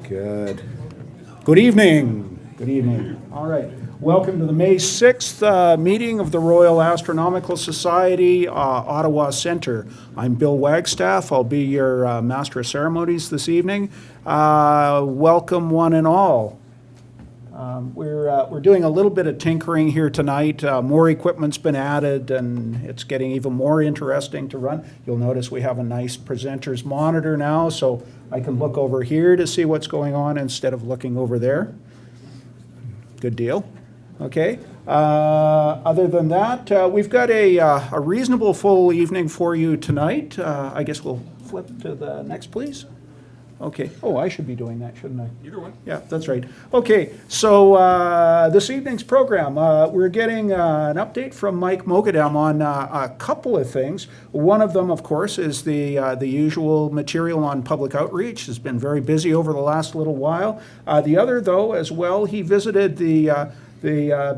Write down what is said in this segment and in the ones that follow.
Good. Good evening. Good evening. All right. Welcome to the May 6th meeting of the Royal Astronomical Society, Ottawa Centre. I'm Bill Wagstaff. I'll be your Master of Ceremonies this evening. Welcome one and all. We're doing a little bit of tinkering here tonight. More equipment's been added and it's getting even more interesting to run. You'll notice we have a nice presenter's monitor now, so I can look over here to see what's going on instead of looking over there. Good deal. Okay. Other than that, we've got a reasonable full evening for you tonight. I guess we'll flip to the next, please. Okay. Oh, I should be doing that, shouldn't I? Either one. Yeah, that's right. Okay, so this evening's program, we're getting an update from Mike Moghadam on a couple of things. One of them, of course, is the usual material on public outreach. Has been very busy over the last little while. The other, though, as well, he visited the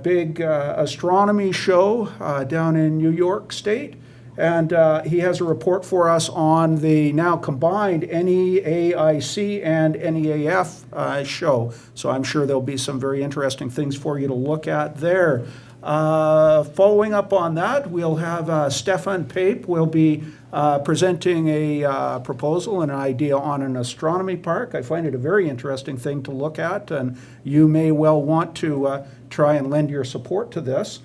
big astronomy show down in New York State. And he has a report for us on the now combined NEAIC and NEAF show. So I'm sure there'll be some very interesting things for you to look at there. Following up on that, we'll have Stefan Pape will be presenting a proposal and an idea on an astronomy park. I find it a very interesting thing to look at, and you may well want to try and lend your support to this.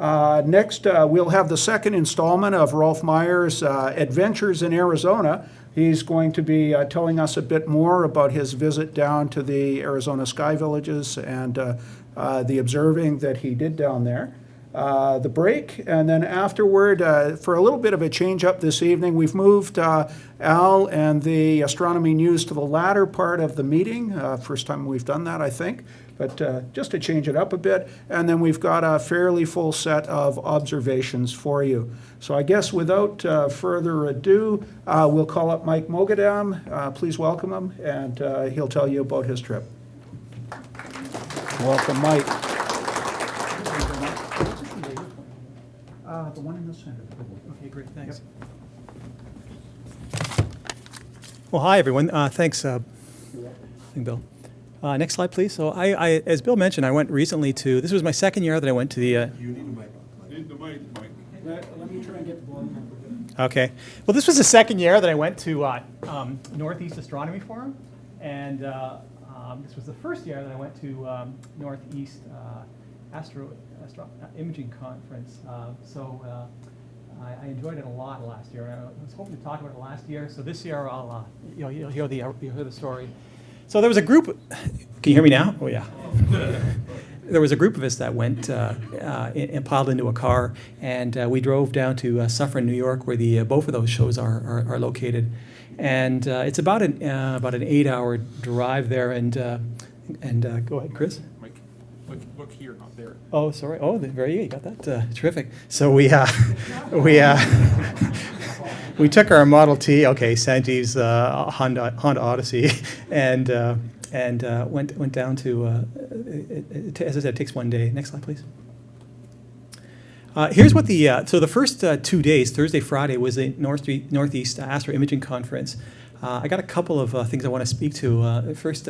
Next, we'll have the second installment of Rolf Meyer's Adventures in Arizona. He's going to be telling us a bit more about his visit down to the Arizona Sky Villages and the observing that he did down there. The break, and then afterward, for a little bit of a change up this evening, we've moved Al and the astronomy news to the latter part of the meeting. First time we've done that, I think, but just to change it up a bit. And then we've got a fairly full set of observations for you. So I guess without further ado, we'll call up Mike Moghadam. Please welcome him, and he'll tell you about his trip. Welcome, Mike. The one in the center. Okay, great, thanks. Yep. Well, hi, everyone. Thanks, Bill. Next slide, please. So I, as Bill mentioned, I went recently to, this was my second year that I went to the... You need the mic. Need the mic, Mike. Let me try and get the volume. Okay. Well, this was the second year that I went to Northeast Astronomy Forum, and this was the first year that I went to Northeast Imaging Conference. I enjoyed it a lot last year. I was hoping to talk about it last year. So this year, you'll hear the story. So there was a group. Can you hear me now? Oh yeah. There was a group of us that went and piled into a car, and we drove down to Suffern, New York, where the both of those shows are located. And it's about an 8-hour drive there. And go ahead, Chris. Look here, not there. Oh, sorry. Oh, very good. You got that. Terrific. So we took our Model T, okay, Sanjeev's Honda Odyssey, and went down to. As I said, it takes one day. Next slide, please. Here's what so the first 2 days, Thursday, Friday, was the Northeast Astro Imaging Conference. I got a couple of things I want to speak to. First,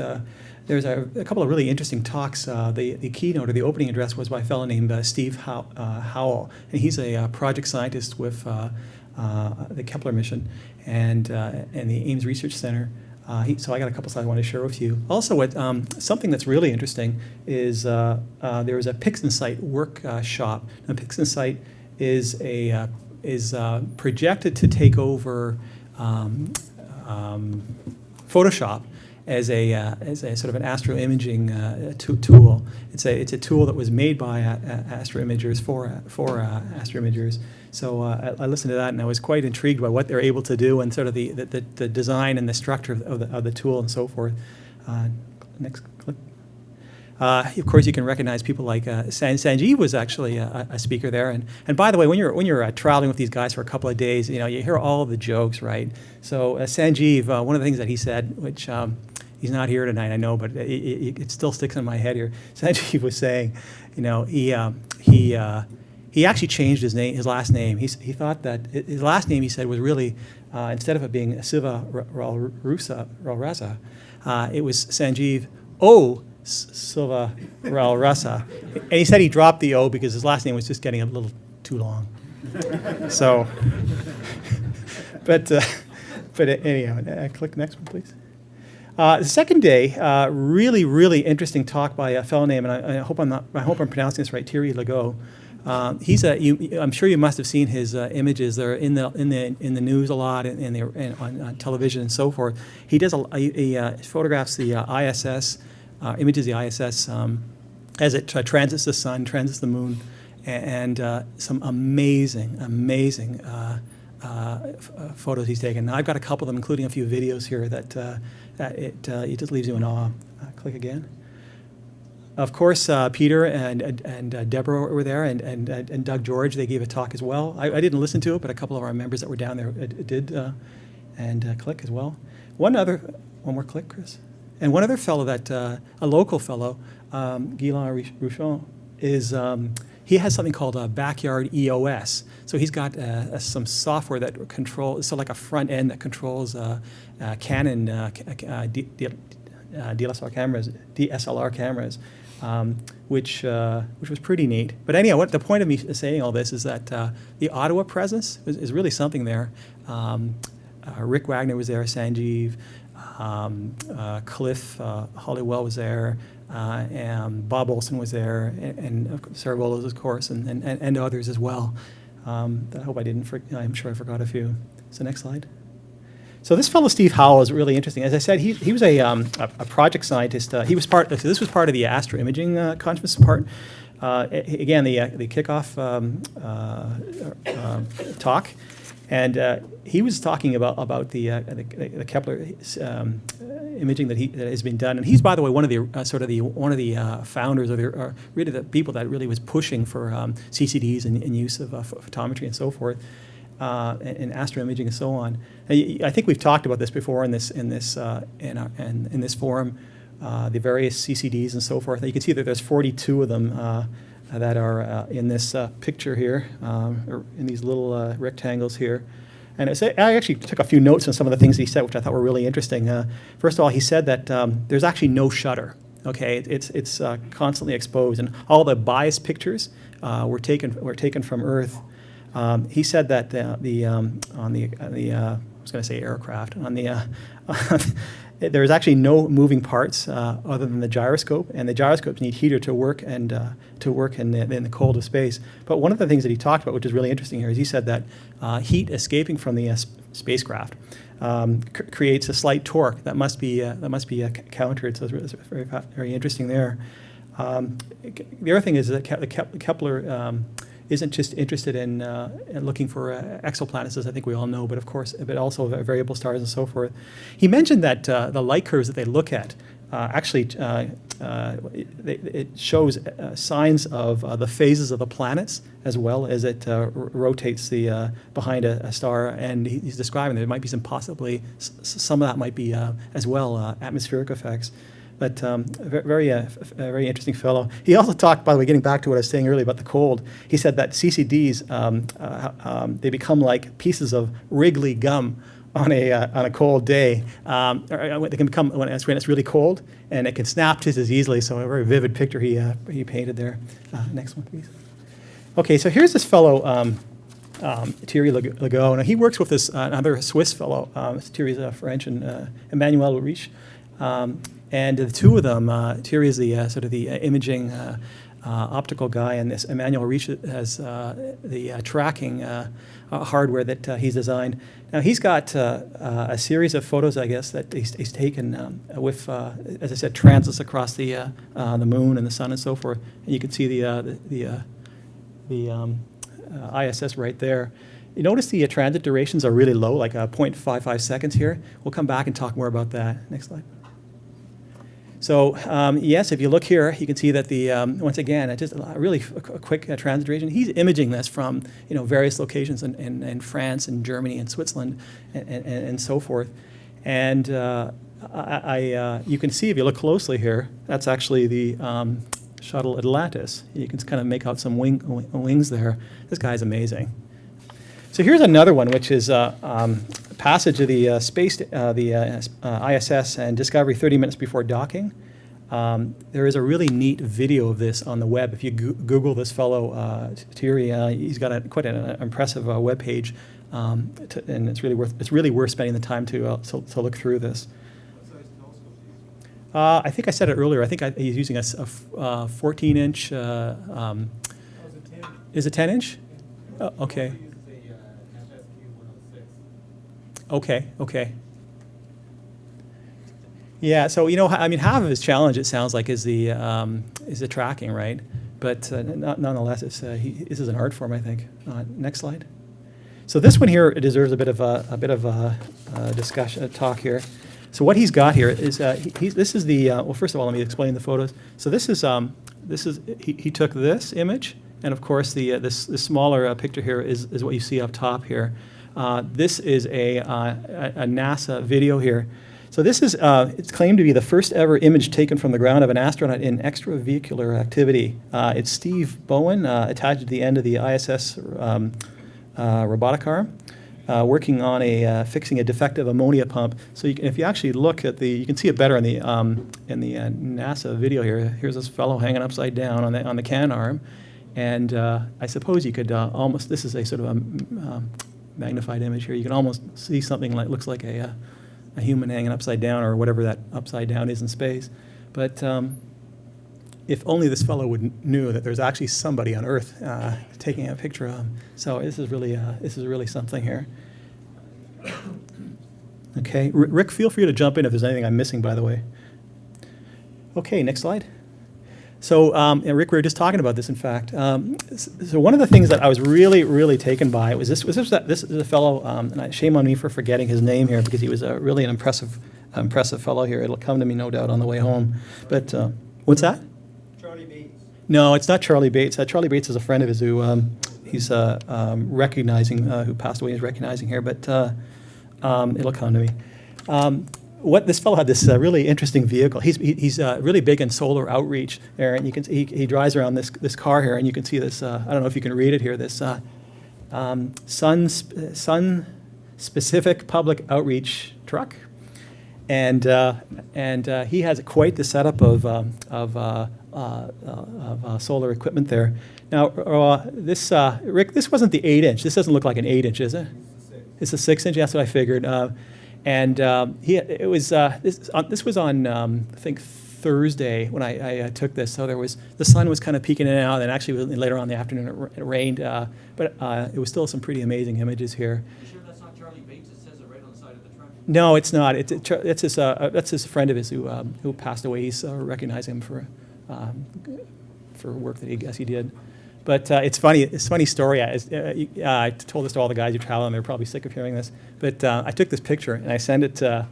there's a couple of really interesting talks. The keynote or the opening address was by a fellow named Steve Howell, and he's a project scientist with the Kepler mission and the Ames Research Center. So I got a couple slides I want to share with you. Also, something that's really interesting is there was a PixInsight workshop. Now, PixInsight is projected to take over Photoshop as a sort of an astro imaging tool. It's a tool that was made by astro imagers for astro imagers. So I listened to that and I was quite intrigued by what they're able to do and sort of the design and the structure of the tool and so forth. Next click. Of course, you can recognize people like Sanjeev was actually a speaker there. And by the way, when you're traveling with these guys for a couple of days, you hear all of the jokes, right? So Sanjeev, one of the things that he said, which he's not here tonight, I know, but it still sticks in my head here. Sanjeev was saying, he actually changed his last name. He thought that his last name, he said, was really, instead of it being Siva Ralrasa, it was Sanjeev O. Silva Ralrasa. And he said he dropped the O because his last name was just getting a little too long. So, but anyhow, click next one, please. The second day, really, really interesting talk by a fellow named, and I hope I'm pronouncing this right, Thierry Legault. I'm sure you must have seen his images. They're in the news a lot and on television and so forth. He photographs the ISS, images of the ISS as it transits the sun, transits the moon, and some amazing photos he's taken. Now, I've got a couple of them, including a few videos here that it just leaves you in awe. Click again. Of course, Peter and Deborah were there, and Doug George. They gave a talk as well. I didn't listen to it, but a couple of our members that were down there did, and click as well. One more click, Chris. And one other fellow a local fellow, Guilain Rouchon, is he has something called a backyard EOS. So he's got some software that controls, so like a front end that controls Canon DSLR cameras, which was pretty neat. But anyhow, the point of me saying all this is that the Ottawa presence is really something there. Rick Wagner was there, Sanjeev, Cliff Hollywell was there, and Bob Olson was there, and Sarah Willows, of course, and others as well. I hope I didn't. I'm sure I forgot a few. So next slide. So this fellow Steve Howell is really interesting. As I said, he was a project scientist. He was part. So this was part of the Astro Imaging conference part. Again, the kickoff talk. And he was talking about the Kepler imaging that has been done, and he's, by the way, one of the founders, or really the people that really was pushing for CCDs and use of photometry and so forth, and astro imaging and so on. I think we've talked about this before in this forum, the various CCDs and so forth. And you can see that there's 42 of them. That are in this picture here, or in these little rectangles here. And I actually took a few notes on some of the things he said, which I thought were really interesting. First of all, he said that there's actually no shutter. Okay, it's constantly exposed, and all the biased pictures were taken from Earth. He said that I was going to say aircraft on the. There's actually no moving parts other than the gyroscope, and the gyroscopes need heater to work and in the cold of space. But one of the things that he talked about, which is really interesting here, is he said that heat escaping from the spacecraft creates a slight torque that must be countered. So it's very, very interesting there. The other thing is that Kepler isn't just interested in looking for exoplanets, as I think we all know, but of course, but also variable stars and so forth. He mentioned that the light curves that they look at actually it shows signs of the phases of the planets as well as it rotates behind a star, and he's describing there might be possibly some of that might be as well atmospheric effects. But very interesting fellow. He also talked, by the way, getting back to what I was saying earlier about the cold, he said that CCDs, they become like pieces of Wrigley gum on a cold day. They can become, when it's really cold, and it can snap just as easily. So a very vivid picture he painted there. Next one, please. Okay, so here's this fellow, Thierry Legault. Now, he works with this another Swiss fellow, Thierry's French, and Emmanuel Rich. And the two of them, Thierry is the sort of the imaging optical guy, and this Emmanuel Rich has the tracking hardware that he's designed. Now he's got a series of photos, I guess, that he's taken with, as I said, transits across the moon and the sun and so forth. And you can see the ISS right there. You notice the transit durations are really low, like 0.55 seconds here. We'll come back and talk more about that. Next slide. So yes, if you look here, you can see that once again, just a really quick transit duration. He's imaging this from various locations in France and Germany and Switzerland and so forth. And you can see if you look closely here, that's actually the shuttle Atlantis. You can kind of make out some wings there. This guy's amazing. So here's another one, which is passage of the ISS and Discovery 30 minutes before docking. There is a really neat video of this on the web. If you Google this fellow, Thierry, he's got quite an impressive web page, and it's really worth spending the time to look through this. I think I said it earlier. I think he's using a 14-inch. Is it 10-inch? Okay. Okay. Yeah. So I mean, half of his challenge, it sounds like, is the tracking, right? But nonetheless, this is an art form, I think. Next slide. So this one here, it deserves a bit of a discussion, a talk here. So what he's got here is this is the well. First of all, let me explain the photos. So this is he took this image, and of course this smaller picture here is what you see up top here. This is a NASA video here. So this is it's claimed to be the first ever image taken from the ground of an astronaut in extravehicular activity. It's Steve Bowen attached to the end of the ISS robotic arm, working on fixing a defective ammonia pump. So if you actually look at you can see it better in the NASA video here. Here's this fellow hanging upside down on the can arm, and I suppose you could almost. This is a sort of a magnified image here. You can almost see something looks like a human hanging upside down, or whatever that upside down is in space. But if only this fellow knew that there's actually somebody on Earth taking a picture of him. So this is really something here. Okay, Rick, feel free to jump in if there's anything I'm missing, by the way. Okay, next slide. So, Rick, we were just talking about this, in fact. So one of the things that I was really taken by was this is a fellow, and shame on me for forgetting his name here, because he was really an impressive fellow here. It'll come to me, no doubt, on the way home. But what's that? Charlie Bates. No, it's not Charlie Bates. Charlie Bates is a friend of his who he's recognizing, who passed away. He's recognizing here, but it'll come to me. This fellow had this really interesting vehicle. He's really big in solar outreach there, and you can he drives around this car here, and you can see this. I don't know if you can read it here. This sun specific public outreach truck, and he has quite the setup of solar equipment there. Now, Rick, this wasn't the 8-inch. This doesn't look like an 8-inch, is it? It's a 6-inch. That's what I figured. This was on I think Thursday when I took this. So the sun was kind of peeking in and out, and actually later on in the afternoon it rained, but it was still some pretty amazing images here. You sure that's not Charlie Bates? It says it right on the side of the truck. No, it's not. That's his friend of his who passed away. He's recognizing him for work that he did. But it's funny. It's a funny story. I told this to all the guys who travel, and they're probably sick of hearing this. But I took this picture and I sent it to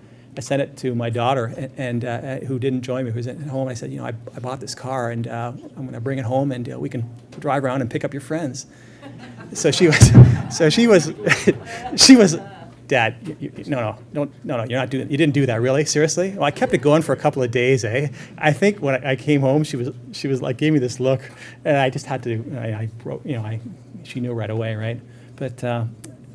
my daughter, and who didn't join me, who was at home. I said, I bought this car, and I'm going to bring it home, and we can drive around and pick up your friends. So she was. Dad, no, you're not doing. You didn't do that, really? Seriously? Well, I kept it going for a couple of days, eh? I think when I came home, she was like, gave me this look, and I just had to. She knew right away, right? But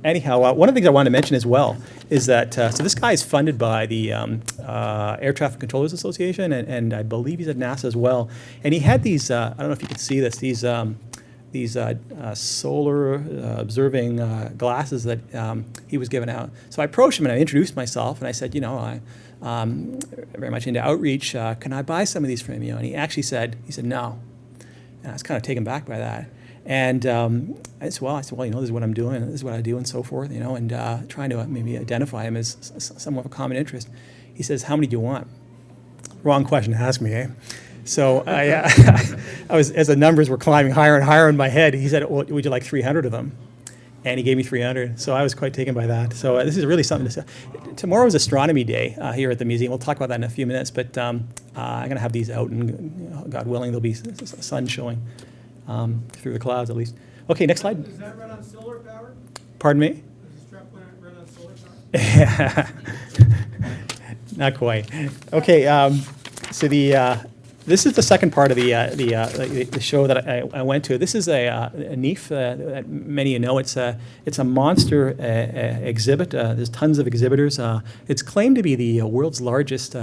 anyhow, one of the things I wanted to mention as well is that so this guy is funded by the Air Traffic Controllers Association, and I believe he's at NASA as well. And he had these. I don't know if you can see this. These solar observing glasses that he was giving out. So I approached him and I introduced myself, and I said, I'm very much into outreach. Can I buy some of these from you? And he actually said, no. And I was kind of taken back by that. And I said, well, this is what I'm doing, this is what I do, and so forth, and trying to maybe identify him as somewhat of a common interest. He says, how many do you want? Wrong question to ask me, eh? So I was, as the numbers were climbing higher and higher in my head, he said, well, would you like 300 of them? And he gave me 300. So I was quite taken by that. So this is really something to say. Tomorrow is Astronomy Day here at the museum. We'll talk about that in a few minutes. But I'm going to have these out, and God willing, there'll be sun showing through the clouds at least. Okay, next slide. Does that run on solar power? Pardon me? Does the strap run on solar power? Not quite. Okay, so This is the second part of the show that I went to. This is a NEAF that many of you know. It's a monster exhibit. There's tons of exhibitors. It's claimed to be the world's largest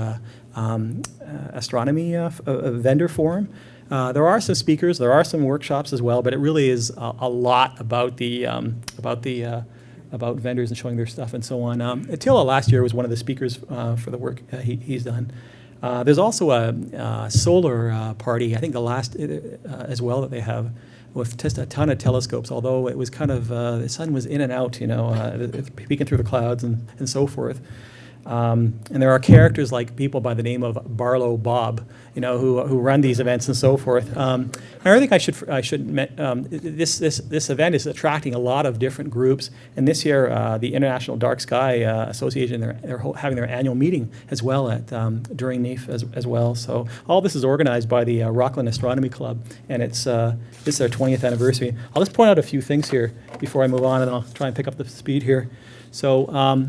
astronomy vendor forum. There are some speakers. There are some workshops as well. But it really is a lot about about vendors and showing their stuff and so on. Attila last year was one of the speakers for the work he's done. There's also a solar party, I think the last as well that they have, with just a ton of telescopes, although it was kind of, the sun was in and out, peeking through the clouds and so forth. And there are characters like people by the name of Barlow Bob, who run these events and so forth. I think this event is attracting a lot of different groups. And this year, the International Dark Sky Association, they're having their annual meeting as well during NEAF as well. So all this is organized by the Rockland Astronomy Club, and it's their 20th anniversary. I'll just point out a few things here before I move on, and I'll try and pick up the speed here. So.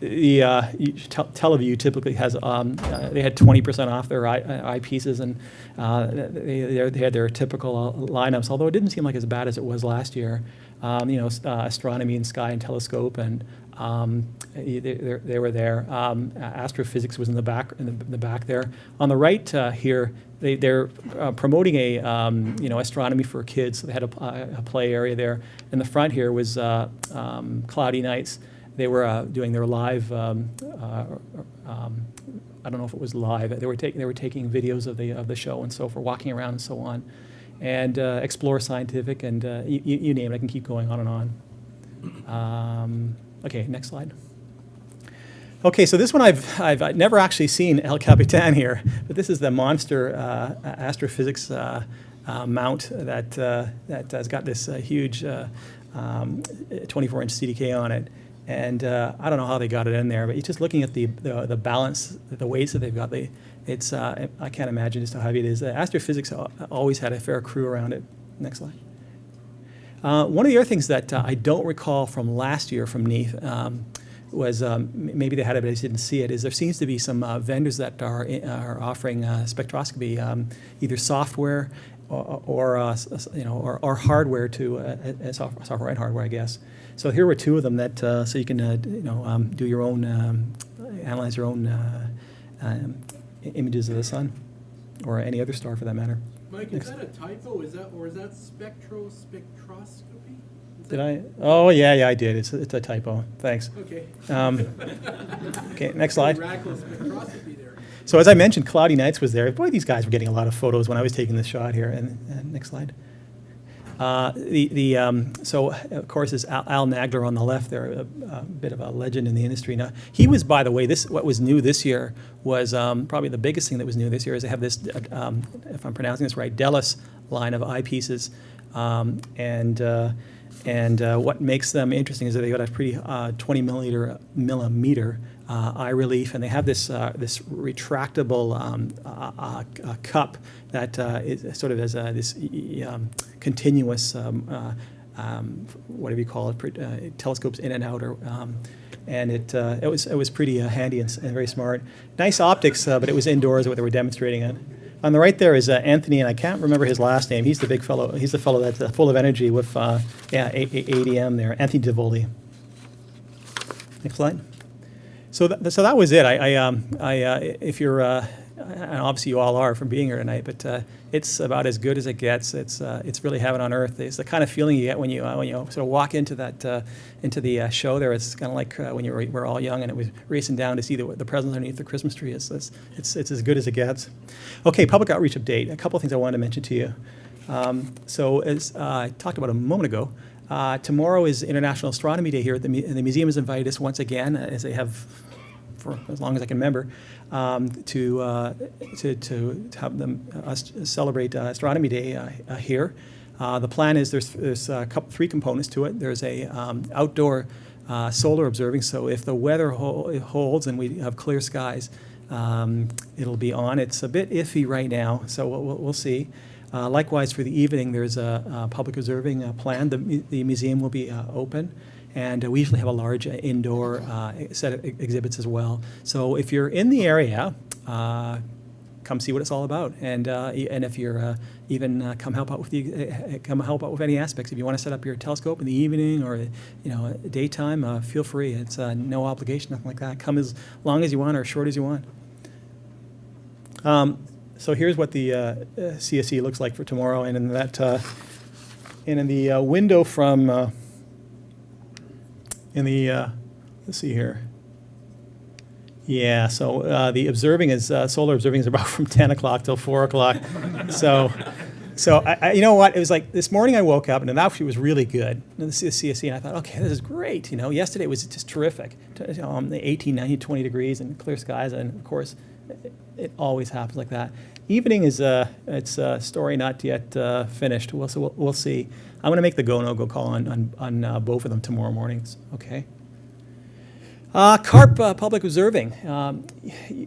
The Teleview typically has they had 20% off their eyepieces, and they had their typical lineups. Although it didn't seem like as bad as it was last year. Astronomy and Sky and Telescope, and they were there. Astrophysics was in the back there. On the right here, they're promoting a astronomy for kids. So they had a play area there. In the front here was Cloudy Nights. They were doing their live. I don't know if it was live. They were taking videos of the show and so forth, walking around and so on, and Explore Scientific, and you name it. I can keep going on and on. Okay, next slide. Okay, so this one I've never actually seen El Capitan here, but this is the monster astrophysics mount that has got this huge 24-inch CDK on it. And I don't know how they got it in there, but you're just looking at the balance, the weights that they've got. I can't imagine just how heavy it is. Astrophysics always had a fair crew around it. Next slide. One of the other things that I don't recall from last year from NEAF was maybe they had it, but I just didn't see it. Is there seems to be some vendors that are offering spectroscopy, either software or hardware to software and hardware, I guess. So here were two of them that so you can do your own analyze your own images of the sun or any other star for that matter. Mike, is that a typo? Is that spectroscopy? Did I? Oh yeah, I did. It's a typo. Thanks. Okay. Okay, next slide. Radical spectroscopy there. So as I mentioned, Cloudy Nights was there. Boy, these guys were getting a lot of photos when I was taking this shot here. And next slide. So of course is Al Nagler on the left there, a bit of a legend in the industry. Now he was, by the way, what was new this year was probably the biggest thing that was new this year is they have this, if I'm pronouncing this right, Delis line of eyepieces, and what makes them interesting is that they got a pretty 20 millimeter eye relief, and they have this retractable cup that is sort of as this continuous whatever you call it, telescopes in and out, and it was pretty handy and very smart. Nice optics, but it was indoors what they were demonstrating it. On the right there is Anthony, and I can't remember his last name. He's the big fellow. He's the fellow that's full of energy with ADM there. Anthony DeVoli. Next slide. So that was it. If you're, and obviously you all are from being here tonight, but it's about as good as it gets. It's really heaven on earth. It's the kind of feeling you get when you sort of walk into that into the show there. It's kind of like when we're all young and it was racing down to see the presents underneath the Christmas tree. It's as good as it gets. Okay, public outreach update. A couple of things I wanted to mention to you. So as I talked about a moment ago. Tomorrow is International Astronomy Day here at the museum. Has invited us once again, as they have for as long as I can remember, to have us celebrate Astronomy Day here. The plan is there's three components to it. There's a outdoor solar observing. So if the weather holds and we have clear skies, it'll be on. It's a bit iffy right now, so we'll see. Likewise, for the evening, there's a public observing plan. The museum will be open, and we usually have a large indoor set of exhibits as well. So if you're in the area, come come see what it's all about. And if you're even come help out with any aspects. If you want to set up your telescope in the evening or daytime, feel free. It's no obligation, nothing like that. Come as long as you want or as short as you want. So here's what the CSE looks like for tomorrow, and in that in the window from let's see here. Yeah, so the observing is solar observing is about from 10 o'clock till 4 o'clock. So I you know what? It was like this morning I woke up and it actually was really good. The CSE, and I thought, okay, this is great. Yesterday was just terrific. 18, 19, 20 degrees and clear skies, and of course, it always happens like that. Evening is it's a story not yet finished. We'll see. I'm going to make the go/no-go call on both of them tomorrow mornings. Okay. Carp public observing.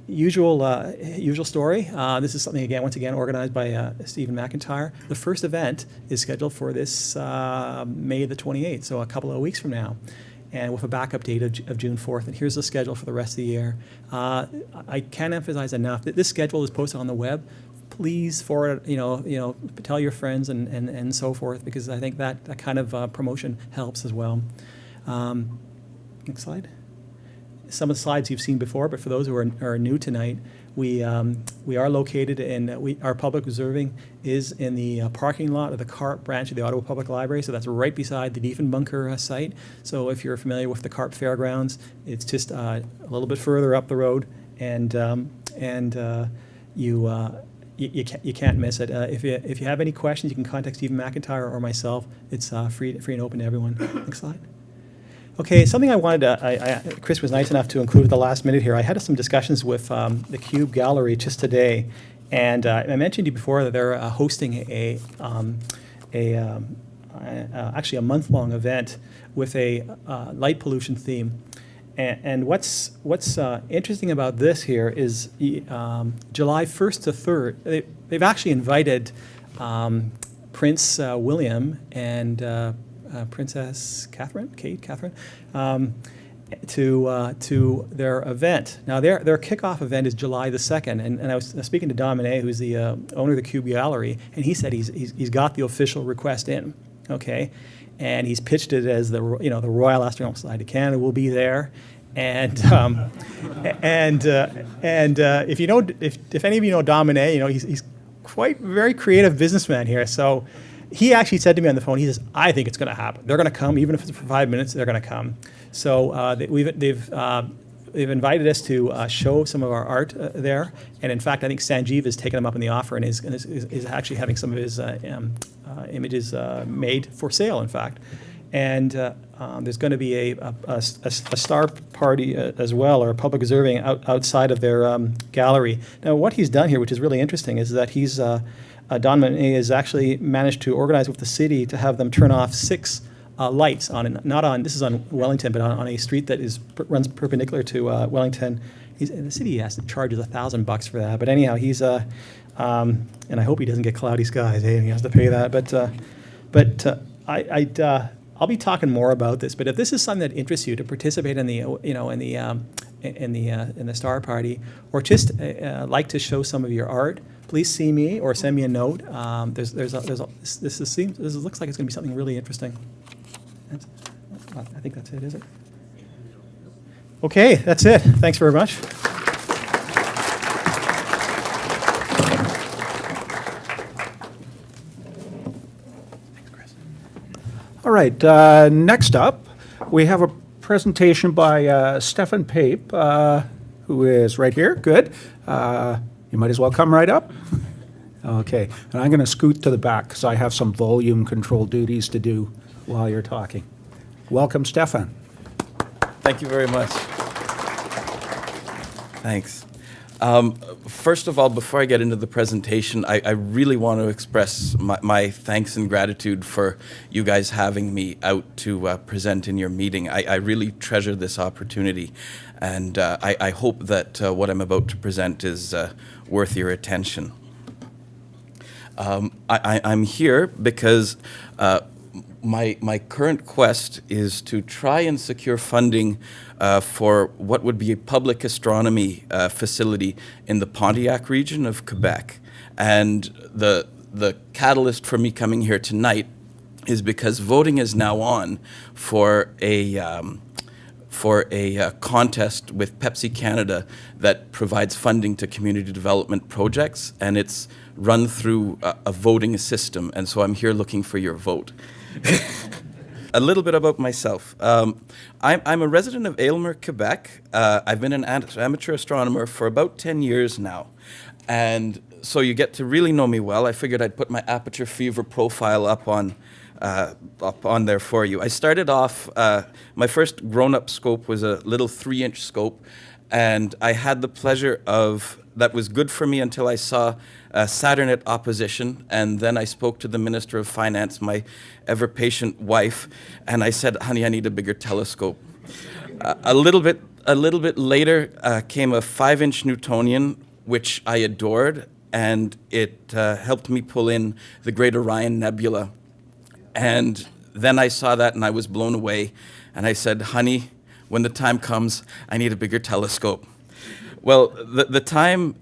Usual story. This is something once again organized by Stephen McIntyre. The first event is scheduled for this May the 28th, so a couple of weeks from now, and with a backup date of June 4th. And here's the schedule for the rest of the year. I can't emphasize enough that this schedule is posted on the web. Please forward it, tell your friends and so forth, because I think that kind of promotion helps as well. Next slide. Some of the slides you've seen before, but for those who are new tonight, we are located in, our public observing is in the parking lot of the CARP branch of the Ottawa Public Library, so that's right beside the Diefenbunker site. So if you're familiar with the CARP Fairgrounds, it's just a little bit further up the road, and you can't miss it. If you have any questions, you can contact Stephen McIntyre or myself. It's free and open to everyone. Next slide. Okay, something I wanted to, Chris was nice enough to include at the last minute here. I had some discussions with the Cube Gallery just today, and I mentioned to you before that they're hosting actually a month-long event with a light pollution theme. And what's interesting about this here is July 1st to 3rd, they've actually invited Prince William and Princess Catherine, to their event. Now, their kickoff event is July the 2nd, and I was speaking to Dominic, who's the owner of the Cube Gallery, and he said he's got the official request in, okay, and he's pitched it as the Royal Astronomical Society of Canada will be there, and if any of you know Dominic, he's quite very creative businessman here, so. He actually said to me on the phone, he says, I think it's going to happen. They're going to come, even if it's for 5 minutes, they're going to come. So they've invited us to show some of our art there. And in fact, I think Sanjeev has taken them up on the offer and is actually having some of his images made for sale, in fact. And there's going to be a star party as well, or a public observing outside of their gallery. Now, what he's done here, which is really interesting, is that he's... Don Monet has actually managed to organize with the city to have them turn off 6 lights this is on Wellington, but on a street that runs perpendicular to Wellington. The city charges $1,000 for that. But anyhow, he's and I hope he doesn't get cloudy skies. He has to pay that. I'll be talking more about this. But if this is something that interests you to participate in the in the star party, or just like to show some of your art, please see me or send me a note. This looks like it's going to be something really interesting. I think that's it, is it? Okay, that's it. Thanks very much. Thanks, Chris. All right, next up, we have a presentation by Stefan Pape, who is right here. Good. You might as well come right up. Okay, and I'm going to scoot to the back because I have some volume control duties to do while you're talking. Welcome, Stefan. Thank you very much. Thanks. First of all, before I get into the presentation, I really want to express my thanks and gratitude for you guys having me out to present in your meeting. I really treasure this opportunity, and I hope that what I'm about to present is worth your attention. I'm here because My current quest is to try and secure funding for what would be a public astronomy facility in the Pontiac region of Quebec. And the catalyst for me coming here tonight is because voting is now on for a contest with Pepsi Canada that provides funding to community development projects, and it's run through a voting system, and so I'm here looking for your vote. A little bit about myself. I'm a resident of Aylmer, Quebec. I've been an amateur astronomer for about 10 years now, and so you get to really know me well. I figured I'd put my aperture fever profile up on there for you. I started off, my first grown-up scope was a little 3-inch scope, and I had the pleasure of, that was good for me until I saw Saturn at opposition, and then I spoke to the Minister of Finance, my ever-patient wife, and I said, honey, I need a bigger telescope. A little bit later came a 5-inch Newtonian, which I adored, and it helped me pull in the Great Orion Nebula. And then I saw that and I was blown away. And I said, honey, when the time comes, I need a bigger telescope. Well, the time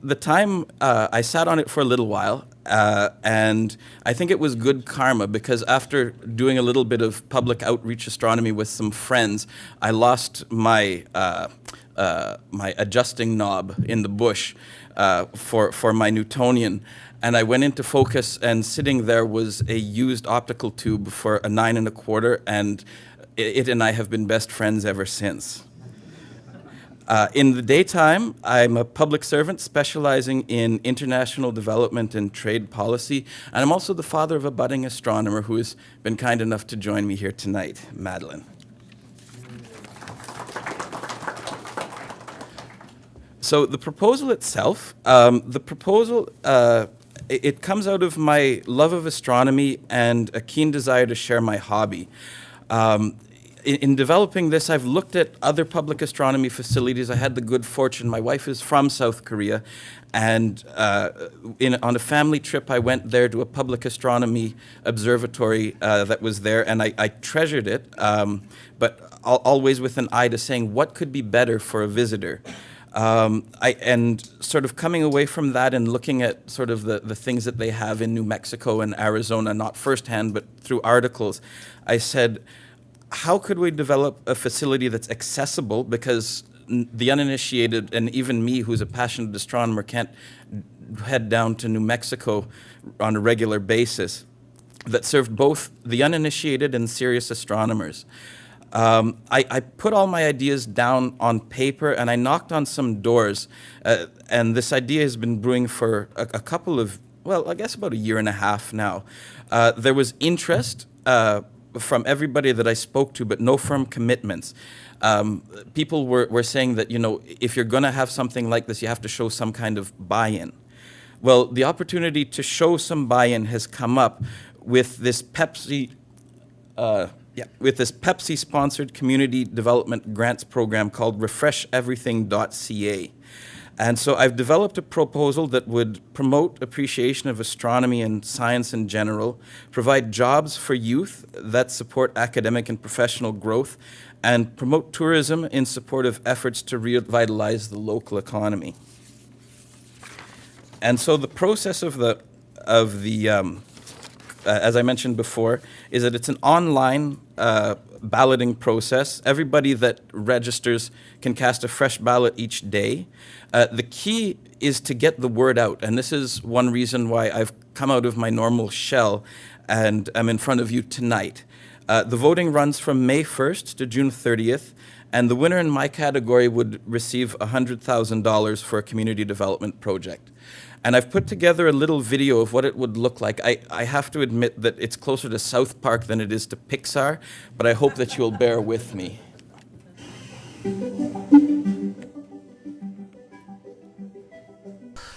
I sat on it for a little while, and I think it was good karma, because after doing a little bit of public outreach astronomy with some friends, I lost my my adjusting knob in the bush for my Newtonian. And I went into focus, and sitting there was a used optical tube for a 9 1/4, and it and I have been best friends ever since. In the daytime, I'm a public servant specializing in international development and trade policy, and I'm also the father of a budding astronomer who has been kind enough to join me here tonight, Madeline. So the proposal itself, it comes out of my love of astronomy and a keen desire to share my hobby. In developing this, I've looked at other public astronomy facilities. I had the good fortune, my wife is from South Korea, and on a family trip, I went there to a public astronomy observatory that was there, and I treasured it, but always with an eye to saying, what could be better for a visitor? And sort of coming away from that and looking at sort of the things that they have in New Mexico and Arizona, not firsthand, but through articles, I said, how could we develop a facility that's accessible, because the uninitiated, and even me who's a passionate astronomer, can't head down to New Mexico on a regular basis, that served both the uninitiated and serious astronomers. I put all my ideas down on paper, and I knocked on some doors, and this idea has been brewing for a couple of, well, I guess about 1.5 years now. There was interest from everybody that I spoke to, but no firm commitments. People were saying that, if you're going to have something like this, you have to show some kind of buy-in. Well, the opportunity to show some buy-in has come up with this Pepsi-sponsored community development grants program called refresheverything.ca. And so I've developed a proposal that would promote appreciation of astronomy and science in general, provide jobs for youth that support academic and professional growth, and promote tourism in support of efforts to revitalize the local economy. And so the process of the as I mentioned before, is that it's an online balloting process. Everybody that registers can cast a fresh ballot each day. The key is to get the word out, and this is one reason why I've come out of my normal shell and I'm in front of you tonight. The voting runs from May 1st to June 30th, and the winner in my category would receive $100,000 for a community development project. And I've put together a little video of what it would look like. I have to admit that it's closer to South Park than it is to Pixar, but I hope that you'll bear with me.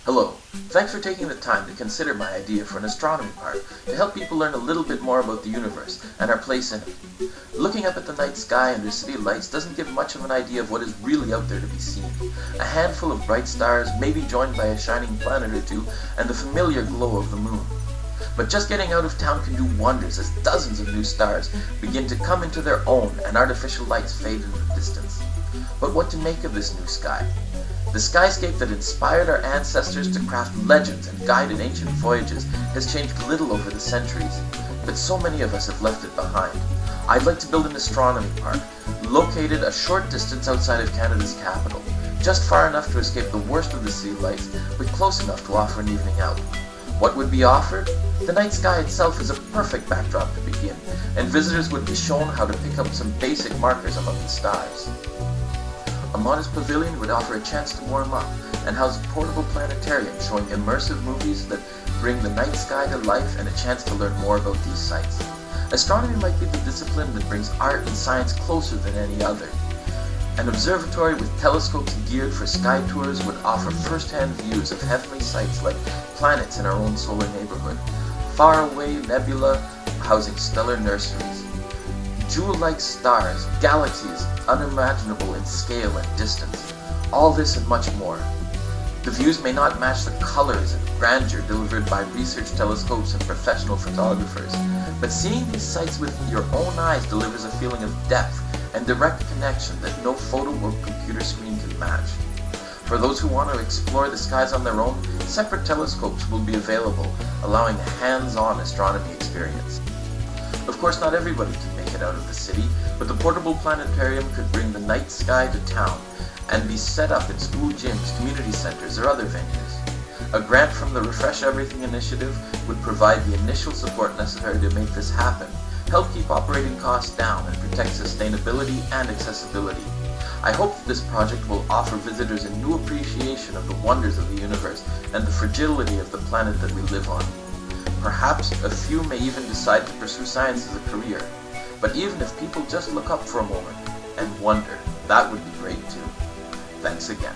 Hello. Thanks for taking the time to consider my idea for an astronomy park to help people learn a little bit more about the universe and our place in it. Looking up at the night sky under city lights doesn't give much of an idea of what is really out there to be seen. A handful of bright stars, maybe joined by a shining planet or two, and the familiar glow of the moon. But just getting out of town can do wonders as dozens of new stars begin to come into their own and artificial lights fade into the distance. But what to make of this new sky? The skyscape that inspired our ancestors to craft legends and guided ancient voyages has changed little over the centuries, but so many of us have left it behind. I'd like to build an astronomy park, located a short distance outside of Canada's capital, just far enough to escape the worst of the city lights, but close enough to offer an evening out. What would be offered? The night sky itself is a perfect backdrop to begin, and visitors would be shown how to pick up some basic markers among the stars. A modest pavilion would offer a chance to warm up and house a portable planetarium showing immersive movies that bring the night sky to life and a chance to learn more about these sights. Astronomy might be the discipline that brings art and science closer than any other. An observatory with telescopes geared for sky tours would offer first-hand views of heavenly sights like planets in our own solar neighborhood, faraway nebula housing stellar nurseries, jewel-like stars, galaxies unimaginable in scale and distance, all this and much more. The views may not match the colors and grandeur delivered by research telescopes and professional photographers, but seeing these sights with your own eyes delivers a feeling of depth and direct connection that no photo or computer screen can match. For those who want to explore the skies on their own, separate telescopes will be available, allowing a hands-on astronomy experience. Of course, not everybody can make it out of the city, but the portable planetarium could bring the night sky to town and be set up in school gyms, community centers, or other venues. A grant from the Refresh Everything initiative would provide the initial support necessary to make this happen, help keep operating costs down, and protect sustainability and accessibility. I hope that this project will offer visitors a new appreciation of the wonders of the universe and the fragility of the planet that we live on. Perhaps a few may even decide to pursue science as a career, but even if people just look up for a moment and wonder, that would be great too. Thanks again.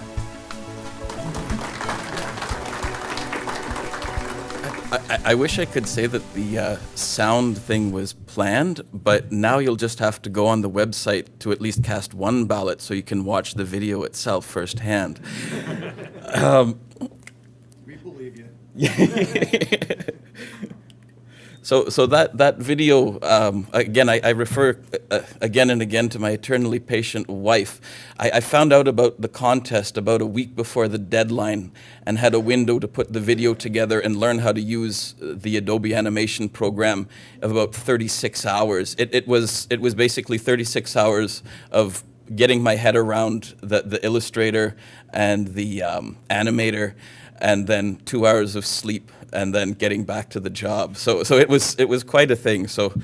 I wish I could say that the sound thing was planned, but now you'll just have to go on the website to at least cast one ballot so you can watch the video itself firsthand. We believe you. So that video, again, I refer again and again to my eternally patient wife. I found out about the contest about a week before the deadline and had a window to put the video together and learn how to use the Adobe animation program of about 36 hours. It was basically 36 hours of getting my head around the illustrator and the animator, and then 2 hours of sleep, and then getting back to the job. So it was quite a thing. So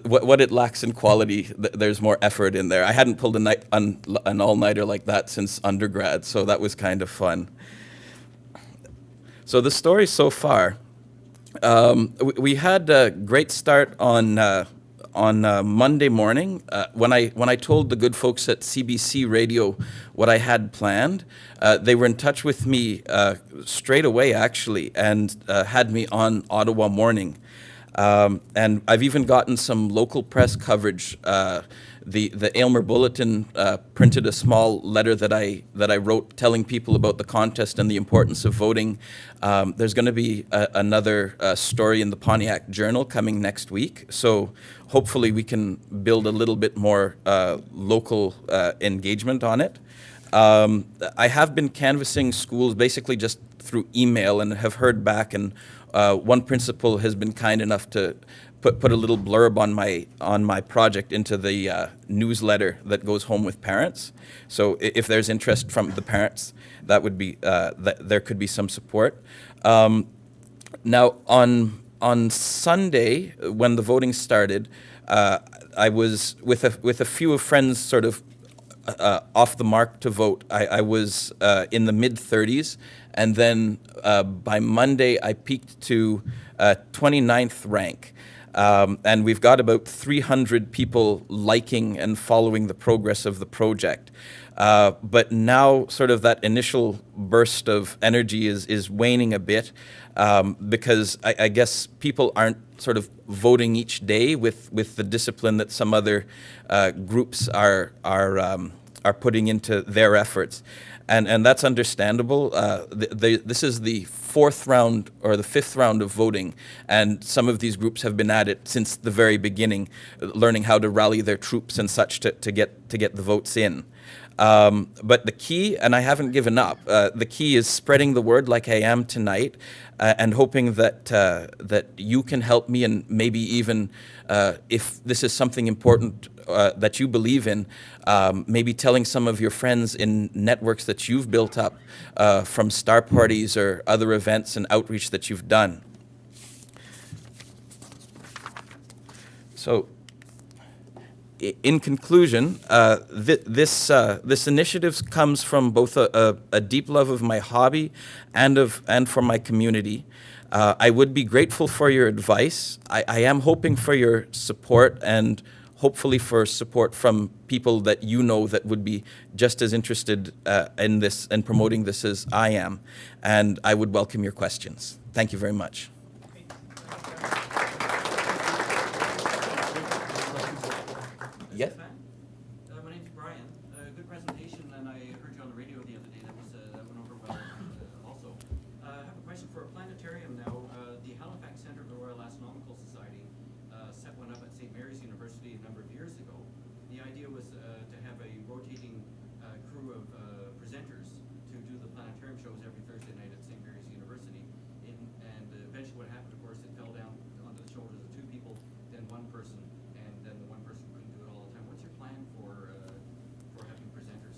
what it lacks in quality, there's more effort in there. I hadn't pulled an all-nighter like that since undergrad, so that was kind of fun. So the story so far, we had a great start on Monday morning, when I told the good folks at CBC Radio what I had planned, they were in touch with me straight away, actually, and had me on Ottawa Morning. And I've even gotten some local press coverage. The Aylmer Bulletin printed a small letter that I wrote telling people about the contest and the importance of voting. There's going to be another story in the Pontiac Journal coming next week, so hopefully we can build a little bit more local engagement on it. I have been canvassing schools basically just through email and have heard back, and one principal has been kind enough to put a little blurb on my project into the newsletter that goes home with parents. So if there's interest from the parents, that would be there could be some support. Now on Sunday when the voting started, I was with a few friends sort of off the mark to vote. I was in the mid-30s, and then by Monday I peaked to 29th rank. And we've got about 300 people liking and following the progress of the project. But now sort of that initial burst of energy is waning a bit, because I guess people aren't sort of voting each day with the discipline that some other groups are putting into their efforts. and that's understandable. This is the fourth round or the fifth round of voting, and some of these groups have been at it since the very beginning, learning how to rally their troops and such to get the votes in. But the key, and I haven't given up, the key is spreading the word like I am tonight, and hoping that you can help me, and maybe even if this is something important that you believe in, maybe telling some of your friends in networks that you've built up from star parties or other events and outreach that you've done. So, in conclusion, this initiative comes from both a deep love of my hobby and for my community. I would be grateful for your advice. I am hoping for your support, and hopefully for support from people that you know that would be just as interested in this and promoting this as I am. And I would welcome your questions. Thank you very much. Yes? My name's Brian. Good presentation, and I heard you on the radio the other day. That went over well also. I have a question for a planetarium now. The Halifax Centre of the Royal Astronomical Society set one up at St. Mary's University a number of years ago. The idea was to have a rotating crew of presenters to do the planetarium shows every Thursday night at St. Mary's University. And eventually what happened, of course, it fell down onto the shoulders of two people, then one person, and then the one person couldn't do it all the time. What's your plan for having presenters?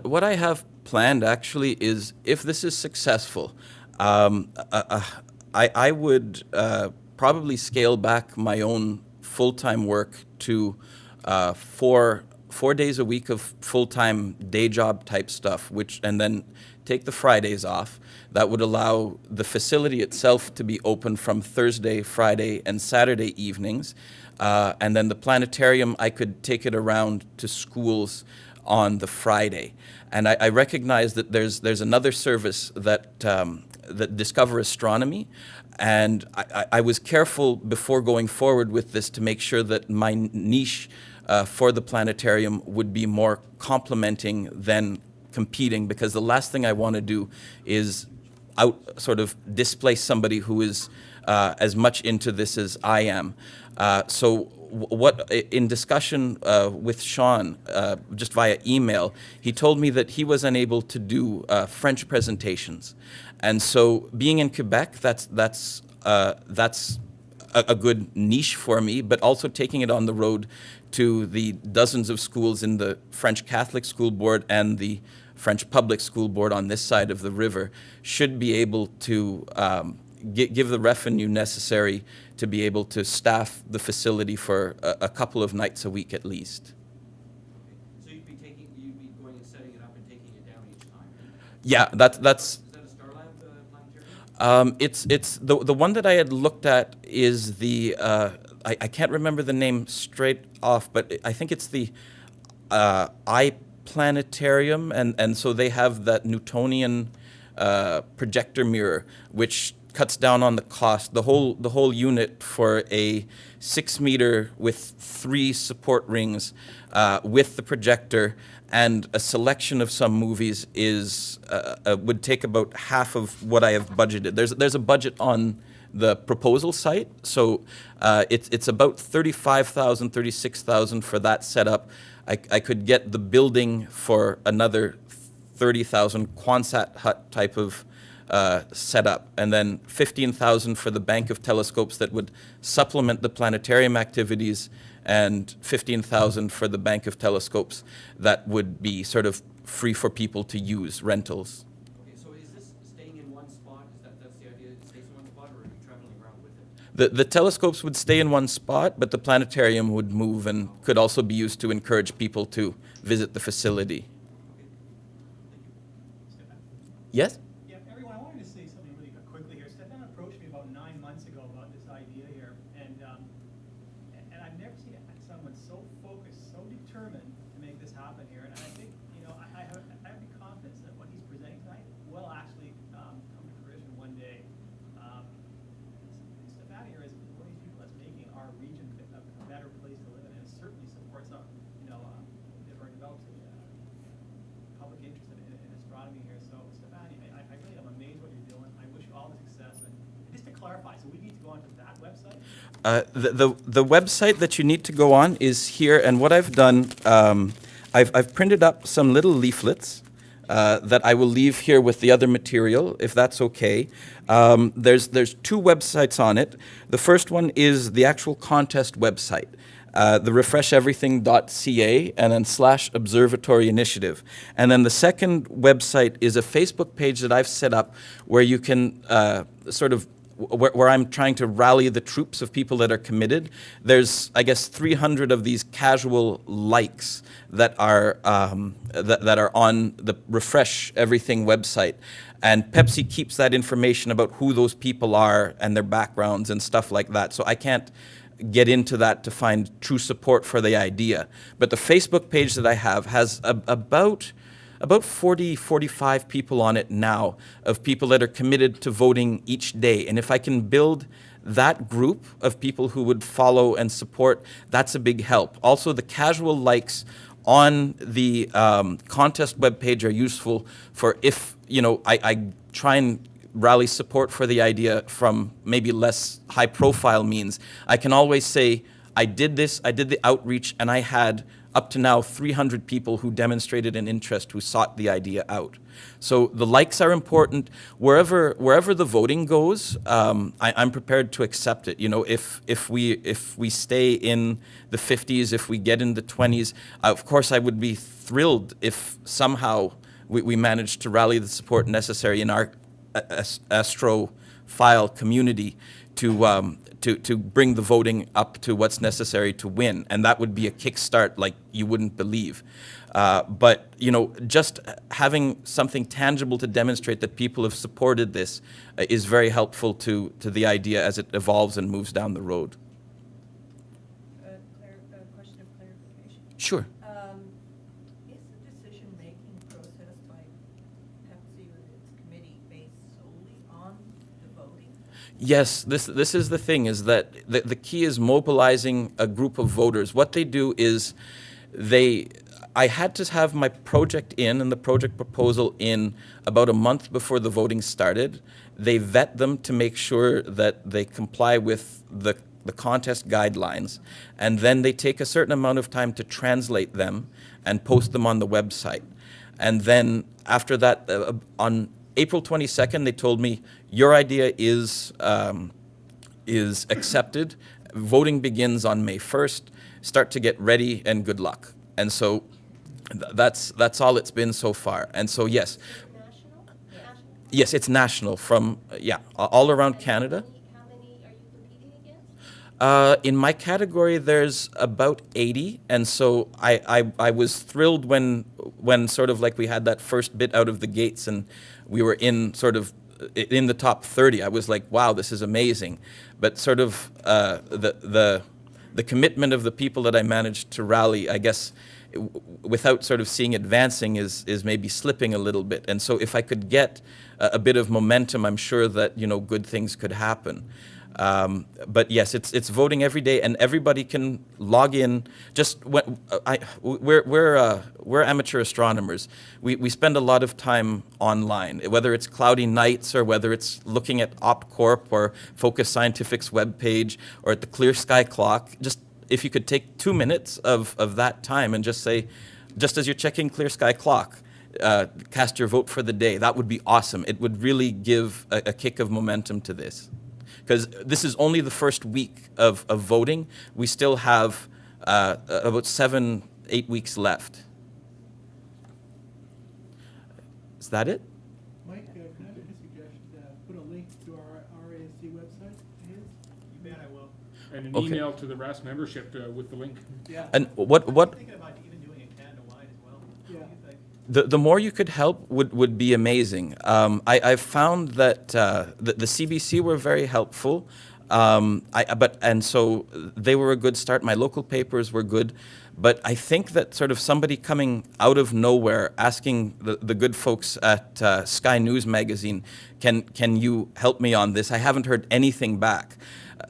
What I have planned actually is, if this is successful, I would probably scale back my own full-time work to 4 days a week of full-time day job type stuff, and then take the Fridays off. That would allow the facility itself to be open from Thursday, Friday, and Saturday evenings. And then the planetarium, I could take it around to schools on the Friday. And I recognize that there's another service that Discover Astronomy, and I was careful before going forward with this to make sure that my niche for the planetarium would be more complementing than competing, because the last thing I want to do is sort of displace somebody who is as much into this as I am. So what, in discussion with Sean, just via email, he told me that he was unable to do French presentations. And so being in Quebec, that's a good niche for me, but also taking it on the road to the dozens of schools in the French Catholic School Board and the French Public School Board on this side of the river should be able to give the revenue necessary to be able to staff the facility for a couple of nights a week at least. So you'd be going and setting it up and taking it down each time? Yeah, that's. Is that a Starlab planetarium? It's the one that I had looked at is the I can't remember the name straight off, but I think it's the iPlanetarium, and so they have that Newtonian projector mirror, which cuts down on the cost. The whole unit for a 6 meter with 3 support rings with the projector and a selection of some movies is would take about half of what I have budgeted. There's a budget on the proposal site, so it's about 35,000, 36,000 for that setup. I could get the building for another 30,000, Quonsat hut type of setup, and then 15,000 for the bank of telescopes that would supplement the planetarium activities, and 15,000 for the bank of telescopes that would be sort of free for people to use, rentals. Okay, so is this staying in one spot? That's the idea? It stays in one spot, or are you traveling around with it? The telescopes would stay in one spot, but the planetarium would move and could also be used to encourage people to visit the facility. Yes? Yeah, everyone, I wanted to say something really quickly here. Stefan approached me about 9 months ago about this idea here, and I've never seen someone so focused, so determined to make this happen here. And I think, I have the confidence that what he's presenting tonight will actually come to fruition one day. Stefan here is one of these people that's making our region a better place to live in, and it certainly supports our, or develops public clarify, so we need to go onto that website? The website that you need to go on is here, and what I've done, I've printed up some little leaflets that I will leave here with the other material, if that's okay. There's two websites on it. The first one is the actual contest website, the refresheverything.ca and then /observatory initiative. And then the second website is a Facebook page that I've set up where you can where I'm trying to rally the troops of people that are committed. There's, I guess, 300 of these casual likes that are that are on the Refresh Everything website. And Pepsi keeps that information about who those people are and their backgrounds and stuff like that. So I can't get into that to find true support for the idea. But the Facebook page that I have has about 40, 45 people on it now of people that are committed to voting each day. And if I can build that group of people who would follow and support, that's a big help. Also, the casual likes on the contest webpage are useful for if, I try and rally support for the idea from maybe less high profile means. I can always say, I did this, I did the outreach, and I had up to now 300 people who demonstrated an interest, who sought the idea out. So the likes are important. Wherever the voting goes, I'm prepared to accept it. If we stay in the 50s, if we get in the 20s, of course I would be thrilled if somehow we managed to rally the support necessary in our astrophile community to bring the voting up to what's necessary to win. And that would be a kickstart like you wouldn't believe. But, just having something tangible to demonstrate that people have supported this is very helpful to the idea as it evolves and moves down the road. A question of clarification. Sure. Is the decision-making process by Pepsi or its committee based solely on the voting? Yes, this is the thing, is that the key is mobilizing a group of voters. What they do is I had to have my project in and the project proposal in about a month before the voting started. They vet them to make sure that they comply with the contest guidelines, and then they take a certain amount of time to translate them and post them on the website. And then after that, on April 22nd, they told me, your idea is accepted. Voting begins on May 1st. Start to get ready and good luck. And so that's all it's been so far. And so, yes. National? Yes, it's national from, all around Canada. How many are you competing against? In my category, there's about 80, and so I was thrilled when sort of like we had that first bit out of the gates and we were in the top 30. I was like, wow, this is amazing. But sort of the commitment of the people that I managed to rally, I guess, without sort of seeing advancing is maybe slipping a little bit. And so if I could get a bit of momentum, I'm sure that, good things could happen. But yes, it's voting every day, and everybody can log in. Just we're amateur astronomers. We spend a lot of time online, whether it's Cloudy Nights or whether it's looking at OpCorp or Focus Scientific's webpage or at the Clear Sky Clock. Just if you could take 2 minutes of that time and just say, just as you're checking Clear Sky Clock, cast your vote for the day. That would be awesome. It would really give a kick of momentum to this. Because this is only the first week of voting. We still have about 7-8 weeks left. Is that it? Mike, can I make a suggestion? Put a link to our RASC website, please? You bet I will. And an Okay. email to the Rasc membership with the link. Yeah. And what I'm thinking about even doing it Canada-wide as well. Yeah. What do you think? the more you could help would be amazing. I've found that the CBC were very helpful. So they were a good start. My local papers were good. But I think that sort of somebody coming out of nowhere asking the good folks at Sky News magazine, can you help me on this? I haven't heard anything back.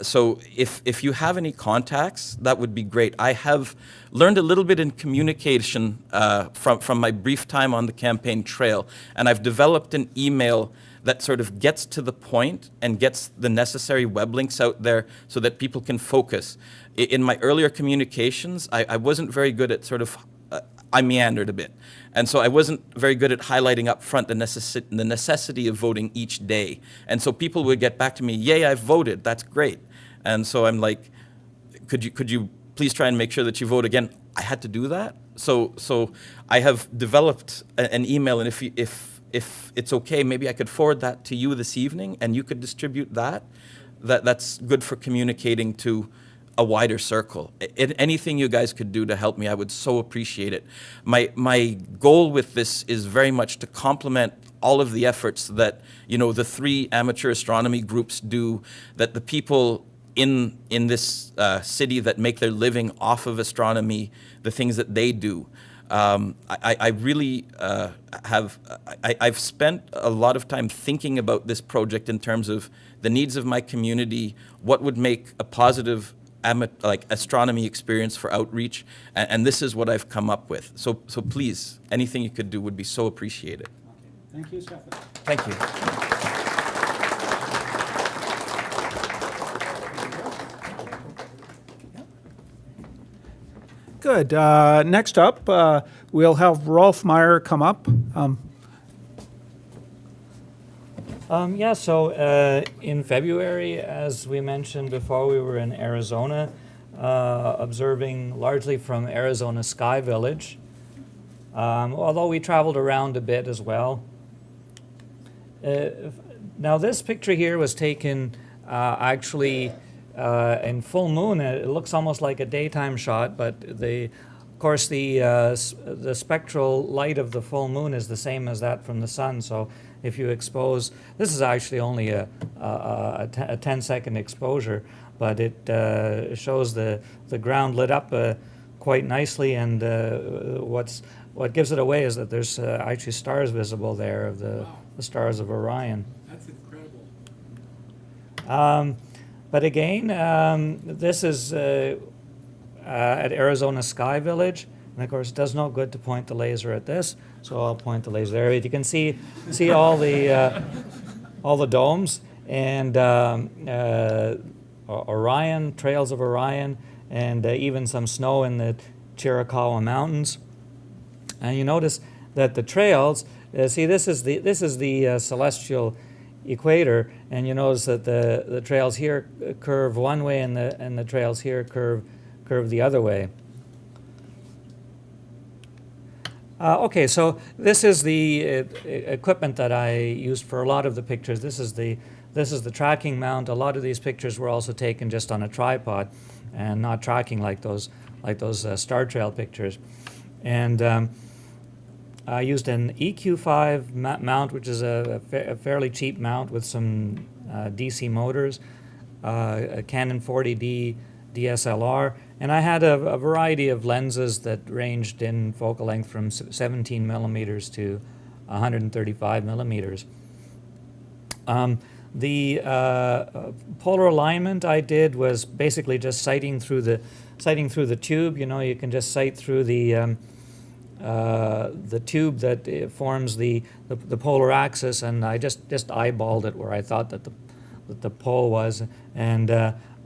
So if you have any contacts, that would be great. I have learned a little bit in communication from my brief time on the campaign trail, and I've developed an email that sort of gets to the point and gets the necessary web links out there so that people can focus. In my earlier communications, I wasn't very good at sort of, I meandered a bit. And so I wasn't very good at highlighting up front the necessity of voting each day. And so people would get back to me, yay, I've voted, that's great. And so I'm like, could you please try and make sure that you vote again? I had to do that. So I have developed an email, and if it's okay, maybe I could forward that to you this evening, and you could distribute that. That's good for communicating to a wider circle. Anything you guys could do to help me, I would so appreciate it. My goal with this is very much to complement all of the efforts that, you know, the 3 amateur astronomy groups do, that the people in this city that make their living off of astronomy, the things that they do. I really I've spent a lot of time thinking about this project in terms of the needs of my community, what would make a positive astronomy experience for outreach, and this is what I've come up with. So please, anything you could do would be so appreciated. Okay. Thank you, Stefan. Thank you. Good. Next up, we'll have Rolf Meyer come up. In February, as we mentioned before, we were in Arizona, observing largely from Arizona Sky Village, although we traveled around a bit as well. Now this picture here was taken actually in full moon. It looks almost like a daytime shot, but of course the spectral light of the full moon is the same as that from the sun. So if you expose, this is actually only a 10-second exposure, but it shows the ground lit up quite nicely, and what gives it away is that there's actually stars visible there, of the stars of Orion. That's incredible. But again, this is at Arizona Sky Village, and of course it does no good to point the laser at this, so I'll point the laser there. You can see all the domes and Orion, trails of Orion, and even some snow in the Chiricahua Mountains. And you notice that the trails, this is the celestial equator, and you notice that the trails here curve one way, and the trails here curve the other way. Okay, so this is the equipment that I used for a lot of the pictures. This is the tracking mount. A lot of these pictures were also taken just on a tripod, and not tracking like those star trail pictures. And I used an EQ5 mount, which is a fairly cheap mount with some DC motors, a Canon 40D DSLR, and I had a variety of lenses that ranged in focal length from 17 millimeters to 135 millimeters. The polar alignment I did was basically just sighting through the tube. You know, you can just sight through the tube that forms the polar axis, and I just eyeballed it where I thought that the pole was, and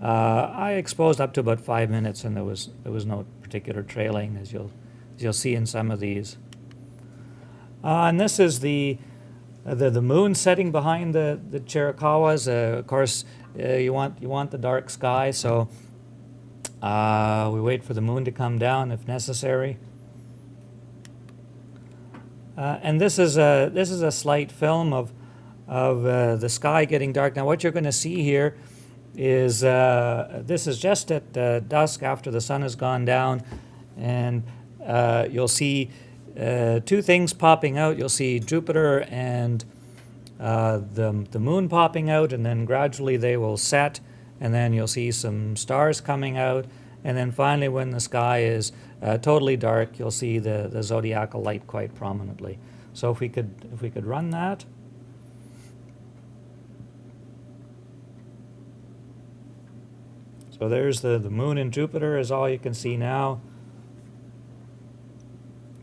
I exposed up to about 5 minutes, and there was no particular trailing, as you'll see in some of these. And this is the moon setting behind the Chiricahuas. Of course, you want the dark sky, so we wait for the moon to come down if necessary. And this is a slight film of the sky getting dark. Now, what you're going to see here is this is just at dusk after the sun has gone down, and you'll see two things popping out. You'll see Jupiter and the moon popping out, and then gradually they will set, and then you'll see some stars coming out, and then finally when the sky is totally dark, you'll see the zodiacal light quite prominently. So if we could run that. So there's the moon and Jupiter is all you can see now.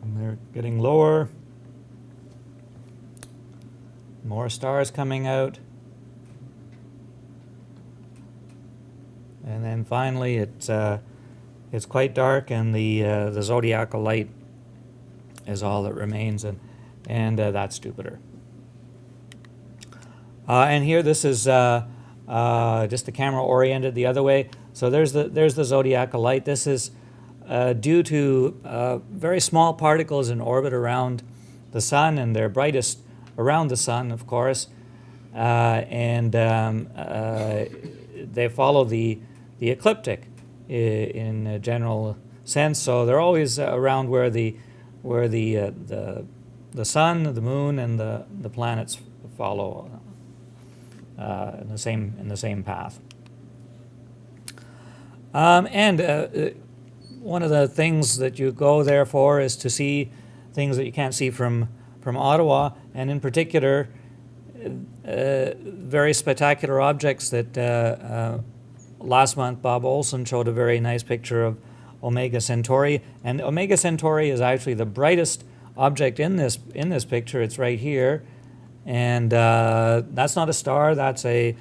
And they're getting lower. More stars coming out. And then finally it's quite dark, and the zodiacal light is all that remains, and that's Jupiter. And here this is just the camera oriented the other way. So there's the zodiacal light. This is due to very small particles in orbit around the sun, and they're brightest around the sun, of course, and they follow the ecliptic in a general sense. So they're always around where the sun, the moon, and the planets follow in the same path. And one of the things that you go there for is to see things that you can't see from Ottawa, and in particular, very spectacular objects that last month Bob Olson showed a very nice picture of Omega Centauri, and Omega Centauri is actually the brightest object in this picture. It's right here, and that's not a star. That's a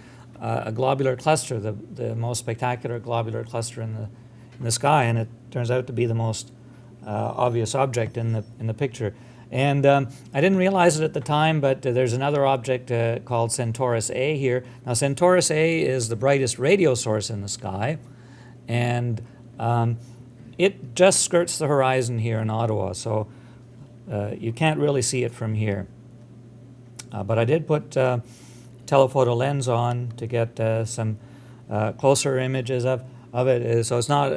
globular cluster, the most spectacular globular cluster in the sky, and it turns out to be the most obvious object in the picture. And I didn't realize it at the time, but there's another object called Centaurus A here. Now, Centaurus A is the brightest radio source in the sky, and it just skirts the horizon here in Ottawa, so you can't really see it from here. But I did put telephoto lens on to get some closer images of it. So it's not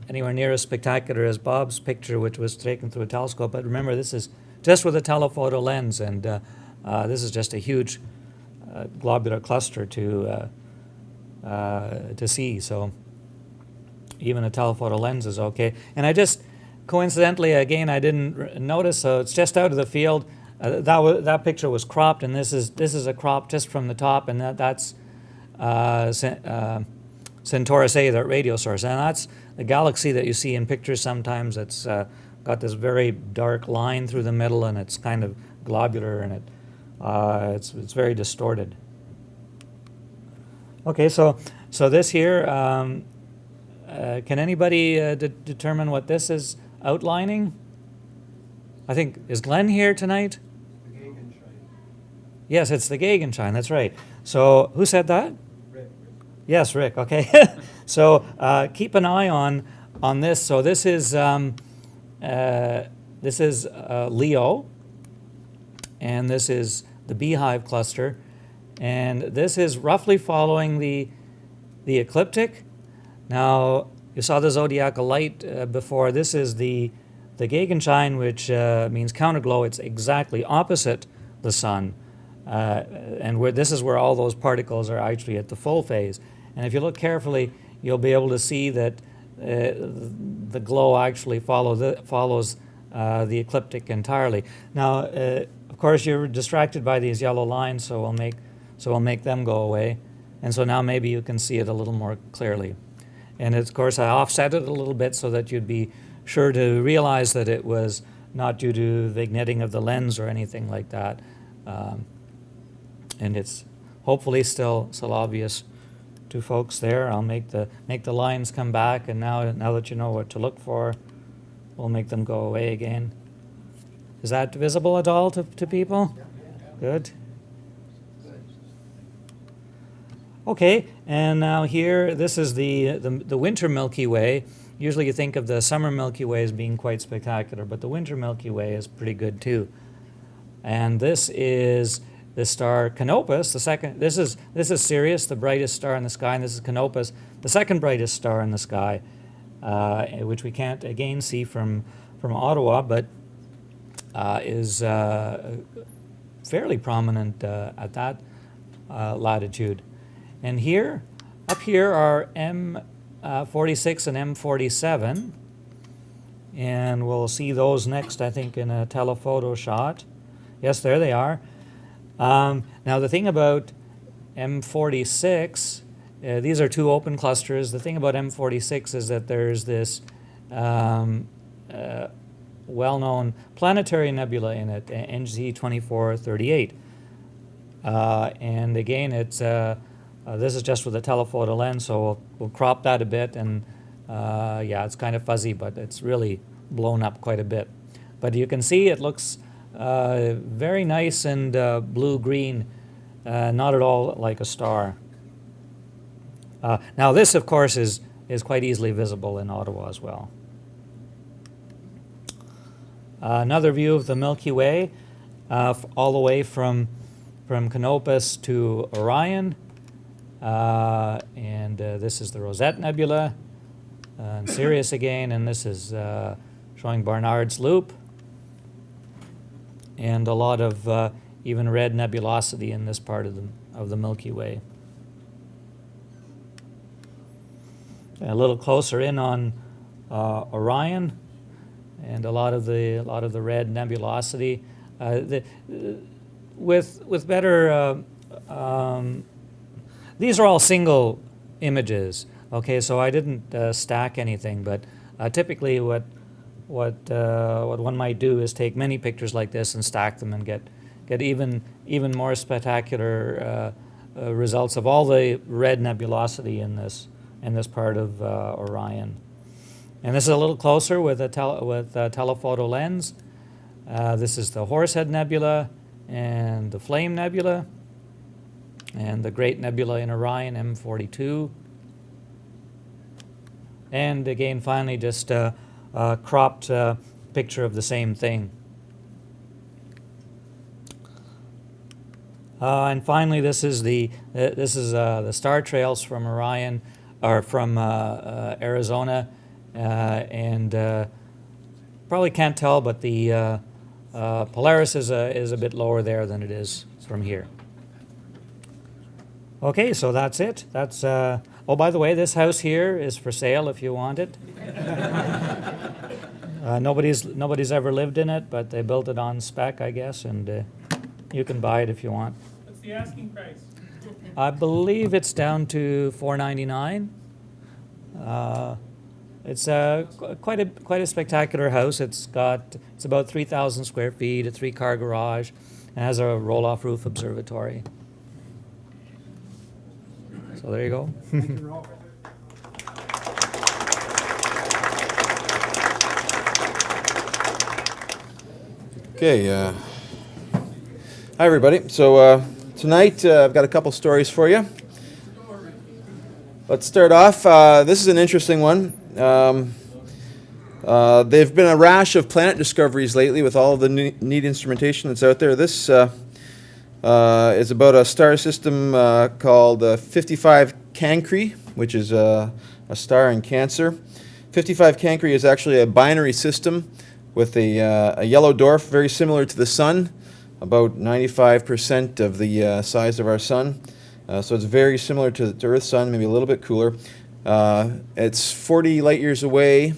anywhere near as spectacular as Bob's picture, which was taken through a telescope. But remember, this is just with a telephoto lens, and this is just a huge globular cluster to see. So even a telephoto lens is okay. And I just coincidentally, again, I didn't notice. So it's just out of the field. That picture was cropped, and this is a crop just from the top, and that's Centaurus A, that radio source, and that's the galaxy that you see in pictures sometimes. It's got this very dark line through the middle, and it's kind of globular, and it's very distorted. Okay, so this here, can anybody determine what this is outlining? I think, is Glenn here tonight? The Gegenschein. Yes, it's the Gegenschein, that's right. So who said that? Rick. Yes, Rick, okay. So keep an eye on this. So this is Leo, and this is the Beehive cluster, and this is roughly following the ecliptic. Now, you saw the zodiacal light before. This is the Gegenschein, which means counterglow. It's exactly opposite the sun, and this is where all those particles are actually at the full phase. And if you look carefully, you'll be able to see that the glow actually follows the ecliptic entirely. Now, of course, you're distracted by these yellow lines, so we'll make them go away. And so now maybe you can see it a little more clearly. And of course, I offset it a little bit so that you'd be sure to realize that it was not due to vignetting of the lens or anything like that. And it's hopefully still obvious to folks there. I'll make the lines come back, and now that you know what to look for, we'll make them go away again. Is that visible at all to people? Good. Okay, and now here, this is the winter Milky Way. Usually you think of the summer Milky Way as being quite spectacular, but the winter Milky Way is pretty good too. And this is the star Canopus, the second. This is Sirius, the brightest star in the sky, and this is Canopus, the second brightest star in the sky, which we can't again see from Ottawa, but is fairly prominent at that latitude. And here, up here are M46 and M47, and we'll see those next, I think, in a telephoto shot. Yes, there they are. Now the thing about M46 these are two open clusters. The thing about M46 is that there's this well-known planetary nebula in it, NGC 2438. And again, it's this is just with a telephoto lens, so we'll crop that a bit, and yeah, it's kind of fuzzy, but it's really blown up quite a bit. But you can see it looks very nice and blue-green, not at all like a star. Now this, of course, is quite easily visible in Ottawa as well. Another view of the Milky Way, all the way from Canopus to Orion. And this is the Rosette Nebula, and Sirius again, and this is showing Barnard's Loop, and a lot of even red nebulosity in this part of the Milky Way. A little closer in on Orion, and a lot of the red nebulosity. With better, these are all single images. Okay, so I didn't stack anything, but typically what one might do is take many pictures like this and stack them and get even more spectacular results of all the red nebulosity in this part of Orion. And this is a little closer with a telephoto lens. This is the Horsehead Nebula and the Flame Nebula and the Great Nebula in Orion, M42. And again, finally, just a cropped picture of the same thing. And finally, this is the star trails from Orion, or from Arizona, and probably can't tell, but the Polaris is a bit lower there than it is from here. Okay, so that's it. That's oh, by the way, this house here is for sale if you want it. Nobody's ever lived in it, but they built it on spec, I guess, and you can buy it if you want. What's the asking price? I believe it's down to $499. It's quite a spectacular house. It's about 3,000 square feet, a 3-car garage, and has a roll-off roof observatory. So there you go. Okay, hi everybody. So tonight I've got a couple stories for you. Let's start off. This is an interesting one. There've been a rash of planet discoveries lately with all of the neat instrumentation that's out there. This is about a star system called 55 Cancri, which is a star in Cancer. 55 Cancri is actually a binary system with a yellow dwarf very similar to the Sun, about 95% of the size of our Sun. So it's very similar to Earth's Sun, maybe a little bit cooler. It's 40 light years away,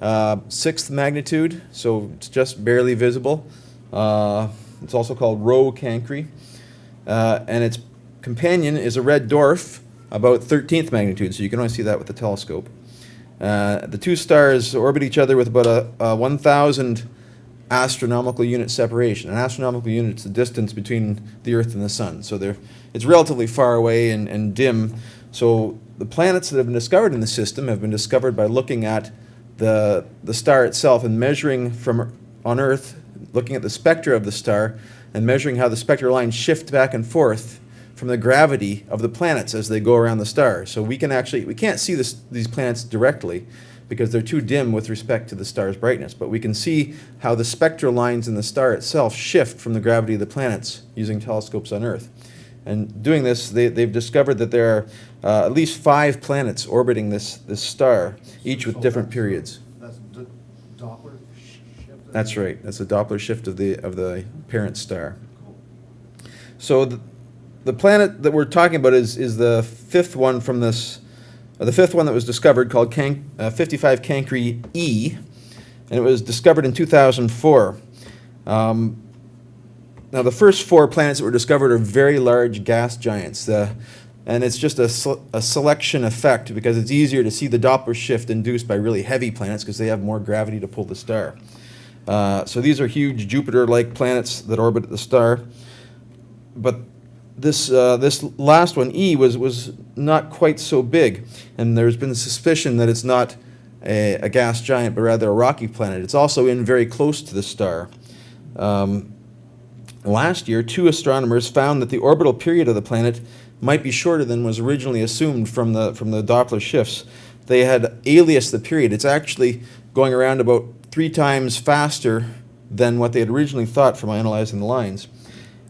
6th magnitude, so it's just barely visible. It's also called Rho Cancri. And its companion is a red dwarf, about 13th magnitude, so you can only see that with the telescope. The two stars orbit each other with about a 1,000 astronomical unit separation. An astronomical unit is the distance between the Earth and the Sun, so it's relatively far away and dim. So the planets that have been discovered in the system have been discovered by looking at the star itself and measuring from on Earth, looking at the spectra of the star and measuring how the spectral lines shift back and forth from the gravity of the planets as they go around the star. So we can't see these planets directly because they're too dim with respect to the star's brightness, but we can see how the spectral lines in the star itself shift from the gravity of the planets using telescopes on Earth. And doing this, they've discovered that there are at least 5 planets orbiting this star, each with different periods. That's Doppler shift? That's right. That's a Doppler shift of the parent star. So the planet that we're talking about is the 5th one from this, the 5th one that was discovered, called 55 Cancri E, and it was discovered in 2004. Now, the first 4 planets that were discovered are very large gas giants. and it's just a selection effect because it's easier to see the Doppler shift induced by really heavy planets because they have more gravity to pull the star. So these are huge Jupiter-like planets that orbit the star. But this last one, E, was not quite so big, and there's been a suspicion that it's not a gas giant, but rather a rocky planet. It's also in very close to the star. Last year, 2 astronomers found that the orbital period of the planet might be shorter than was originally assumed from the Doppler shifts. They had aliased the period. It's actually going around about 3 times faster than what they had originally thought from analyzing the lines.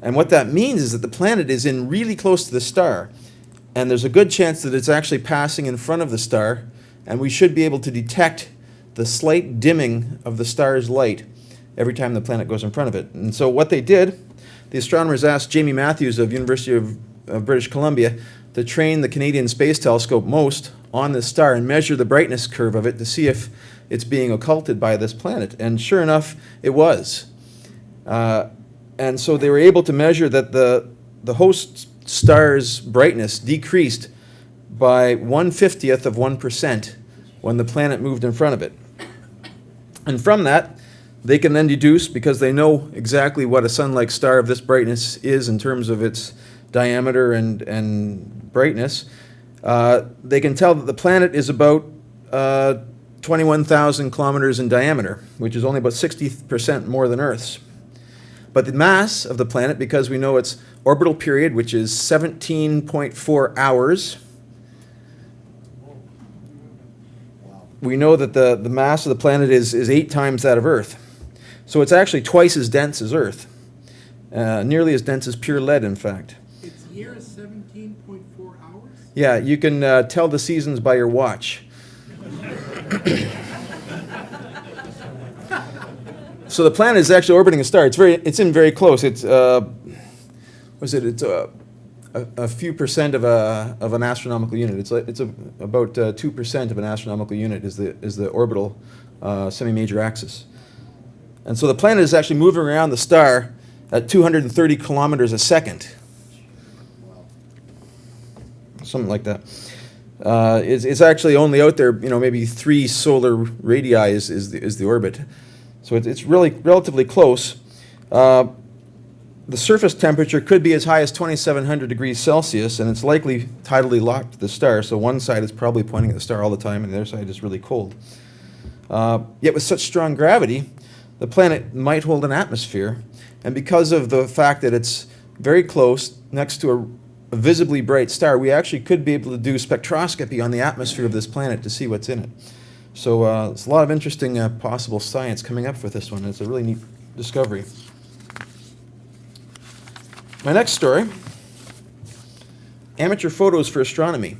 And what that means is that the planet is in really close to the star, and there's a good chance that it's actually passing in front of the star, and we should be able to detect the slight dimming of the star's light every time the planet goes in front of it. And so what they did, the astronomers asked Jamie Matthews of University of British Columbia to train the Canadian Space Telescope MOST on this star and measure the brightness curve of it to see if it's being occulted by this planet. And sure enough, it was. And so they were able to measure that the host star's brightness decreased by 1/50th of 1% when the planet moved in front of it. And from that, they can then deduce, because they know exactly what a sun-like star of this brightness is in terms of its diameter and brightness, they can tell that the planet is about 21,000 kilometers in diameter, which is only about 60% more than Earth's. But the mass of the planet, because we know its orbital period, which is 17.4 hours, we know that the mass of the planet is 8 times that of Earth. So it's actually twice as dense as Earth, nearly as dense as pure lead, in fact. Its year is 17.4 hours? Yeah, you can tell the seasons by your watch. So the planet is actually orbiting a star. It's in very close. It's a few percent of an astronomical unit. It's about 2% of an astronomical unit is the orbital semi-major axis. And so the planet is actually moving around the star at 230 kilometers a second. Something like that. It's actually only out there, maybe 3 solar radii is the orbit. So it's really relatively close. The surface temperature could be as high as 2,700 degrees Celsius, and it's likely tidally locked to the star, so one side is probably pointing at the star all the time, and the other side is really cold. Yet with such strong gravity, the planet might hold an atmosphere, and because of the fact that it's very close next to a visibly bright star, we actually could be able to do spectroscopy on the atmosphere of this planet to see what's in it. So there's a lot of interesting possible science coming up with this one. It's a really neat discovery. My next story, amateur photos for astronomy.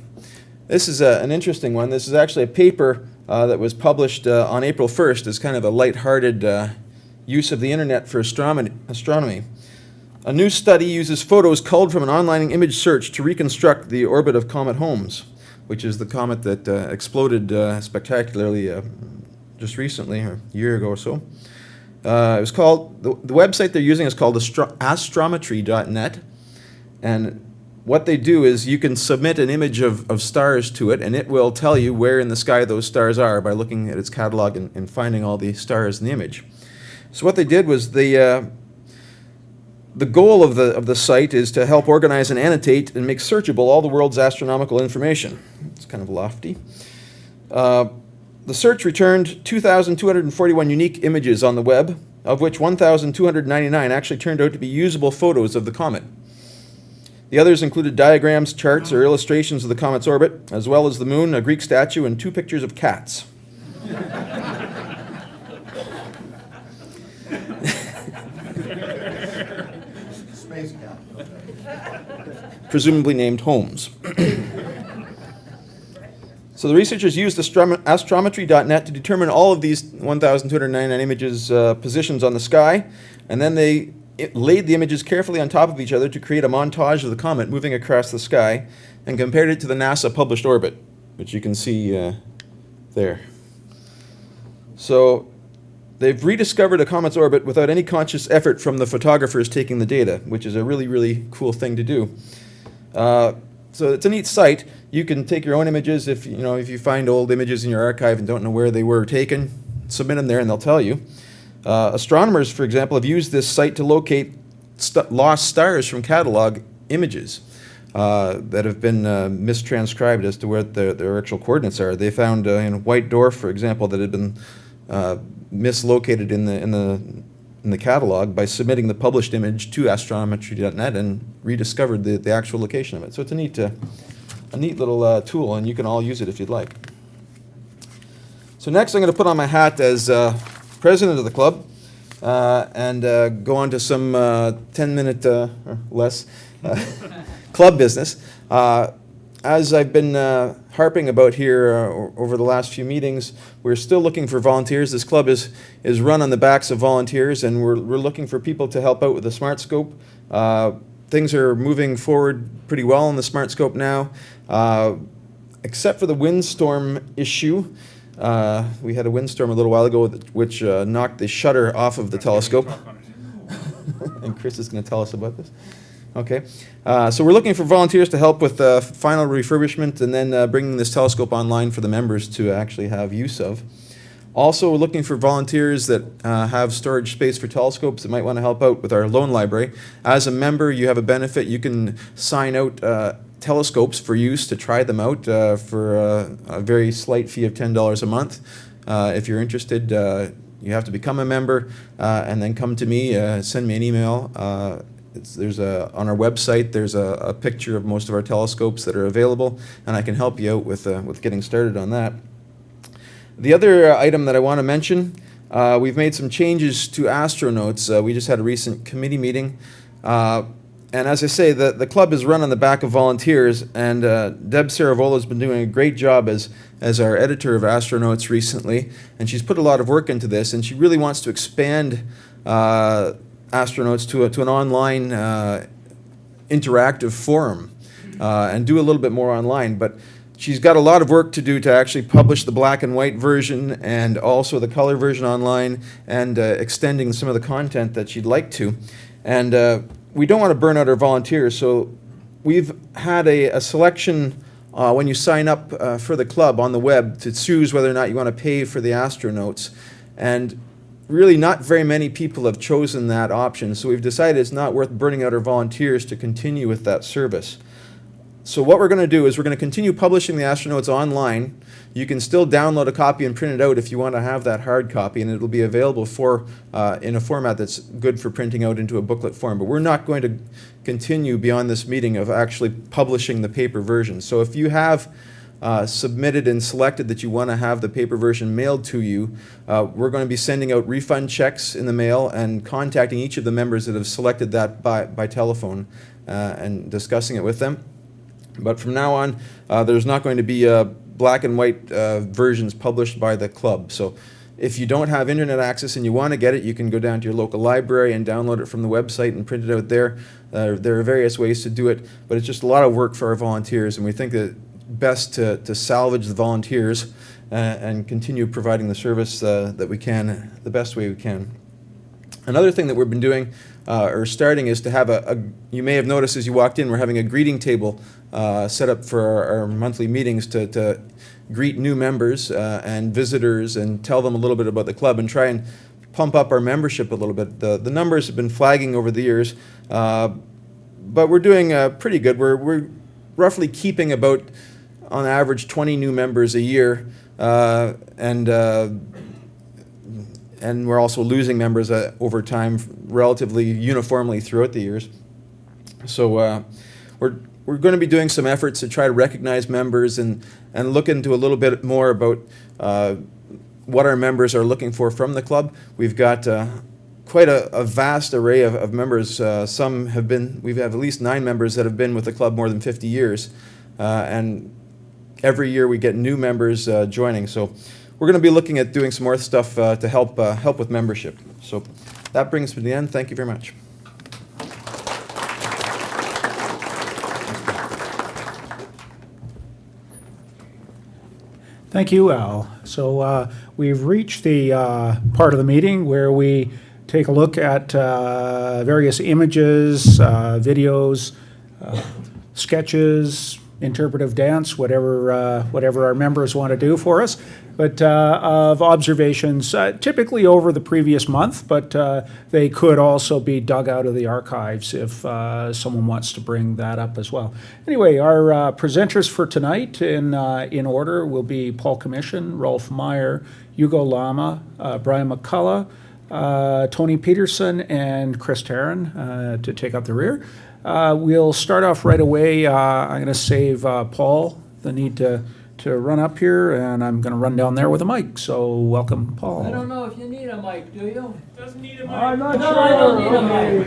This is an interesting one. This is actually a paper that was published on April 1st as kind of a lighthearted use of the internet for astronomy. A new study uses photos culled from an online image search to reconstruct the orbit of Comet Holmes, which is the comet that exploded spectacularly just recently, or a year ago or so. It was called, the website they're using is called astrometry.net, and what they do is you can submit an image of stars to it, and it will tell you where in the sky those stars are by looking at its catalog and finding all the stars in the image. So what they did was the goal of the site is to help organize and annotate and make searchable all the world's astronomical information. It's kind of lofty. The search returned 2,241 unique images on the web, of which 1,299 actually turned out to be usable photos of the comet. The others included diagrams, charts, or illustrations of the comet's orbit, as well as the moon, a Greek statue, and 2 pictures of cats. Space cat. Presumably named Holmes. So the researchers used astrometry.net to determine all of these 1,299 images' positions on the sky, and then they laid the images carefully on top of each other to create a montage of the comet moving across the sky, and compared it to the NASA published orbit, which you can see there. So they've rediscovered a comet's orbit without any conscious effort from the photographers taking the data, which is a really, really cool thing to do. so it's a neat site. You can take your own images if you find old images in your archive and don't know where they were taken. Submit them there, and they'll tell you. Astronomers, for example, have used this site to locate lost stars from catalog images that have been mistranscribed as to where their actual coordinates are. They found white dwarf, for example, that had been mislocated in the catalog by submitting the published image to astrometry.net and rediscovered the actual location of it. So it's a neat little tool, and you can all use it if you'd like. So next I'm going to put on my hat as president of the club and go on to some 10-minute or less club business. As I've been harping about here over the last few meetings, we're still looking for volunteers. This club is run on the backs of volunteers, and we're looking for people to help out with the SmartScope. Things are moving forward pretty well in the SmartScope now, except for the windstorm issue. We had a windstorm a little while ago which knocked the shutter off of the telescope. And Chris is going to tell us about this. Okay. So we're looking for volunteers to help with final refurbishment and then bringing this telescope online for the members to actually have use of. Also, we're looking for volunteers that have storage space for telescopes that might want to help out with our loan library. As a member, you have a benefit. You can sign out telescopes for use to try them out for a very slight fee of $10 a month. If you're interested, you have to become a member and then come to me, send me an email. On our website, there's a picture of most of our telescopes that are available, and I can help you out with getting started on that. The other item that I want to mention, we've made some changes to Astronotes. We just had a recent committee meeting. And as I say, the club is run on the back of volunteers, and Deb Saravola has been doing a great job as our editor of Astronotes recently, and she's put a lot of work into this, and she really wants to expand Astronotes to an online interactive forum and do a little bit more online. But she's got a lot of work to do to actually publish the black and white version and also the color version online and extending some of the content that she'd like to. And we don't want to burn out our volunteers, so we've had a selection when you sign up for the club on the web to choose whether or not you want to pay for the Astronotes. And really not very many people have chosen that option, so we've decided it's not worth burning out our volunteers to continue with that service. So what we're going to do is we're going to continue publishing the Astronotes online. You can still download a copy and print it out if you want to have that hard copy, and it'll be available in a format that's good for printing out into a booklet form. But we're not going to continue beyond this meeting of actually publishing the paper version. So if you have submitted and selected that you want to have the paper version mailed to you, we're going to be sending out refund checks in the mail and contacting each of the members that have selected that by telephone and discussing it with them. But from now on, there's not going to be black and white versions published by the club. So if you don't have internet access and you want to get it, you can go down to your local library and download it from the website and print it out there. There are various ways to do it, but it's just a lot of work for our volunteers, and we think that best to salvage the volunteers and continue providing the service that we can, the best way we can. Another thing that we've been doing or starting is to have you may have noticed as you walked in, we're having a greeting table set up for our monthly meetings to greet new members and visitors and tell them a little bit about the club and try and pump up our membership a little bit. The numbers have been flagging over the years, but we're doing pretty good. We're roughly keeping about, on average, 20 new members a year, and we're also losing members over time relatively uniformly throughout the years. So we're going to be doing some efforts to try to recognize members and look into a little bit more about what our members are looking for from the club. We've got quite a vast array of members. We have at least 9 members that have been with the club more than 50 years, and every year we get new members joining. So we're going to be looking at doing some more stuff to help with membership. So that brings me to the end. Thank you very much. Thank you, Al. So we've reached the part of the meeting where we take a look at various images, videos, sketches, interpretive dance, whatever our members want to do for us, but of observations typically over the previous month, but they could also be dug out of the archives if someone wants to bring that up as well. Anyway, our presenters for tonight in order will be Paul Commission, Rolf Meyer, Hugo Lama, Brian McCullough, Tony Peterson, and Chris Tarrant to take up the rear. We'll start off right away. I'm going to save Paul the need to run up here, and I'm going to run down there with a mic. So welcome, Paul. I don't know if you need a mic, do you? Doesn't need a mic. I'm not No, sure. I don't need a mic.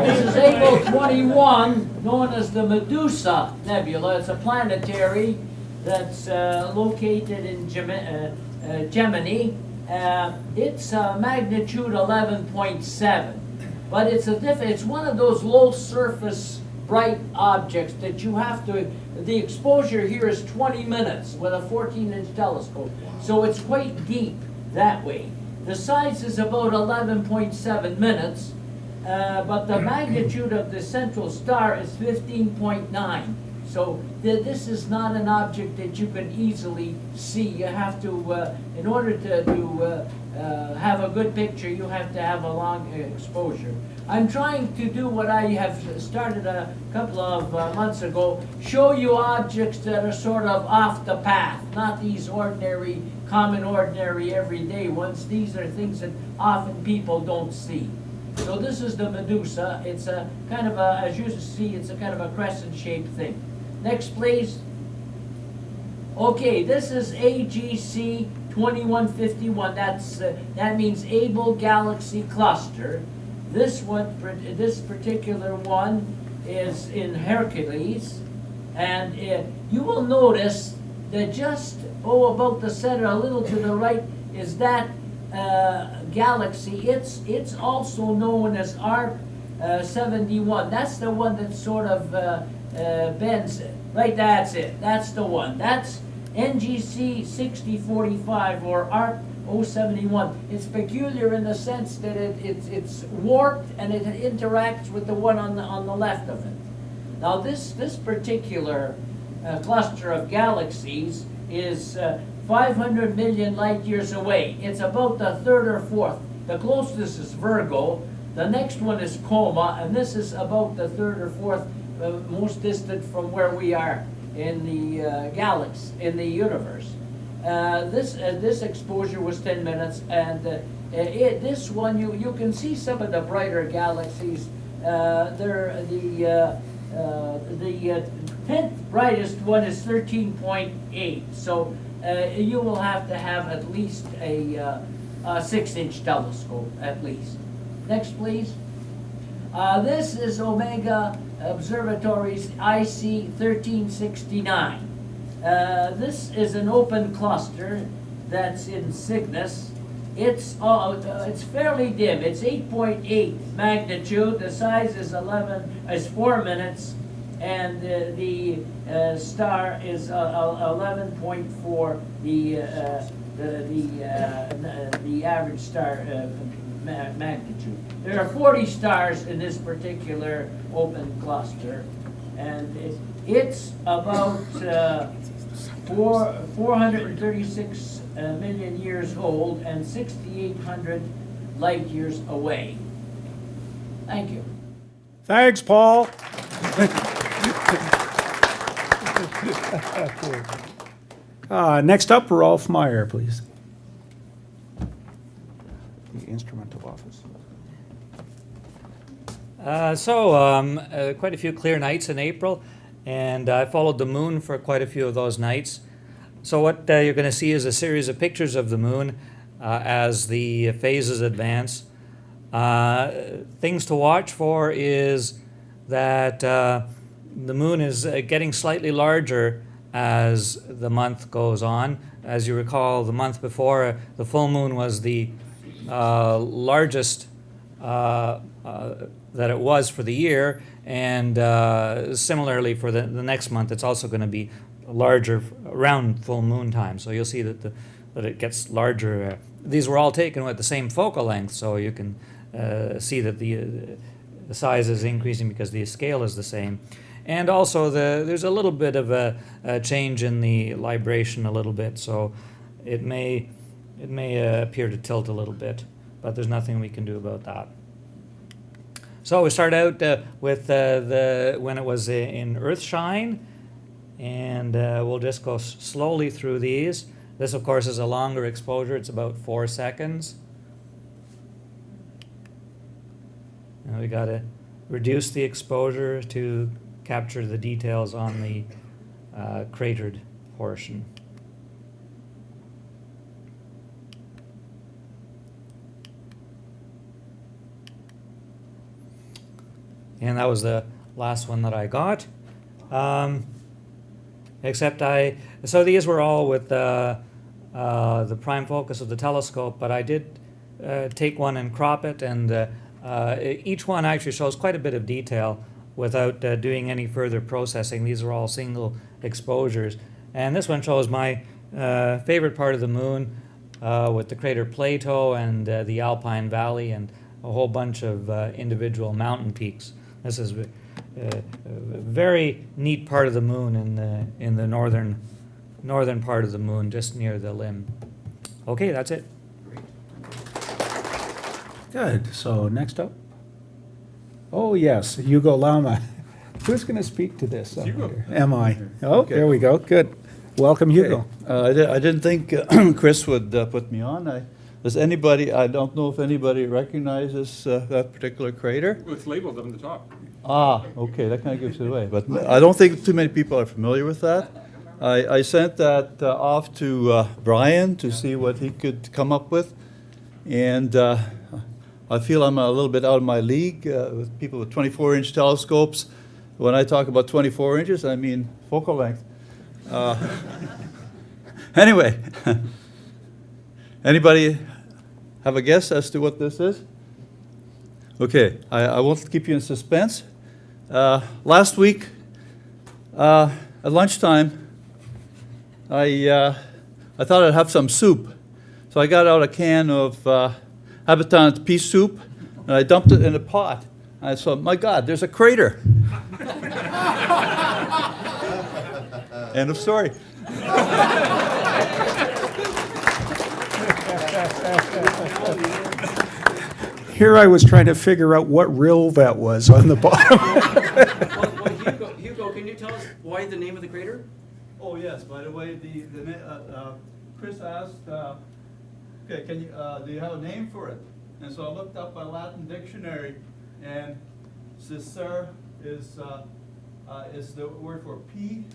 This is April 21, known as the Medusa Nebula. It's a planetary that's located in Gemini. It's magnitude 11.7, but it's one of those low surface bright objects that you have to, the exposure here is 20 minutes with a 14-inch telescope, so it's quite deep that way. The size is about 11.7 minutes, but the magnitude of the central star is 15.9. So this is not an object that you can easily see. You have to, in order to have a good picture, you have to have a long exposure. I'm trying to do what I have started a couple of months ago, show you objects that are sort of off the path, not these ordinary, common, ordinary, everyday ones. These are things that often people don't see. So this is the Medusa. It's a kind of a, as you see, it's a kind of a crescent-shaped thing. Next, please. Okay, this is AGC 2151. That means Able Galaxy Cluster. This particular one is in Hercules, and you will notice that just about the center, a little to the right, is that galaxy. It's also known as ARP 71. That's the one that sort of bends it. Right, that's it. That's the one. That's NGC 6045 or ARP 071. It's peculiar in the sense that it's warped and it interacts with the one on the left of it. Now this particular cluster of galaxies is 500 million light years away. It's about the third or fourth. The closest is Virgo. The next one is Coma, and this is about the third or fourth most distant from where we are in the galaxy, in the universe. This exposure was 10 minutes, and this one you can see some of the brighter galaxies. They're the 10th brightest one is 13.8. So you will have to have at least a 6-inch telescope at least. Next, please. This is Omega Observatory's IC 1369. This is an open cluster that's in Cygnus. It's fairly dim. It's 8.8 magnitude. The size is 4 minutes, and the star is 11.4. The average star magnitude. There are 40 stars in this particular open cluster, and it's about 436 million years old and 6,800 light years away. Thank you. Thanks, Paul. Next up, Rolf Meyer, please. The instrument of office. Quite a few clear nights in April, and I followed the moon for quite a few of those nights. So what you're going to see is a series of pictures of the moon as the phases advance. Things to watch for is that the moon is getting slightly larger as the month goes on. As you recall, the month before, the full moon was the largest that it was for the year, and similarly for the next month, it's also going to be larger around full moon time. So you'll see that it gets larger. These were all taken with the same focal length, so you can see that the size is increasing because the scale is the same. And also there's a little bit of a change in the libration a little bit, so it may appear to tilt a little bit, but there's nothing we can do about that. So we start out with when it was in Earthshine, and we'll just go slowly through these. This, of course, is a longer exposure. It's about 4 seconds. And we got to reduce the exposure to capture the details on the cratered portion. And that was the last one that I got. So these were all with the prime focus of the telescope, but I did take one and crop it, and each one actually shows quite a bit of detail without doing any further processing. These are all single exposures. And this one shows my favorite part of the moon with the crater Plato and the Alpine Valley and a whole bunch of individual mountain peaks. This is a very neat part of the moon in the northern part of the moon, just near the limb. Okay, that's it. Good. So next up. Oh, yes, Hugo Lama. Who's going to speak to this? Hugo. Am I? Oh, there we go. Good. Welcome, Hugo. I didn't think Chris would put me on. Does anybody, I don't know if anybody recognizes that particular crater. Well, it's labeled on the top. Ah, okay, that kind of gives it away. But I don't think too many people are familiar with that. I sent that off to Brian to see what he could come up with. And I feel I'm a little bit out of my league with people with 24-inch telescopes. When I talk about 24 inches, I mean focal length. Anyway, anybody have a guess as to what this is? Okay, I won't keep you in suspense. Last week, at lunchtime, I thought I'd have some soup. So I got out a can of Habitant pea soup, and I dumped it in a pot. And I thought, my God, there's a crater. End of story. Here I was trying to figure out what rill that was on the bottom. Well, Hugo, can you tell us why the name of the crater? Oh yes. By the way, Chris asked, okay, can you do you have a name for it? And so I looked up a Latin dictionary, and cicer is the word for pea,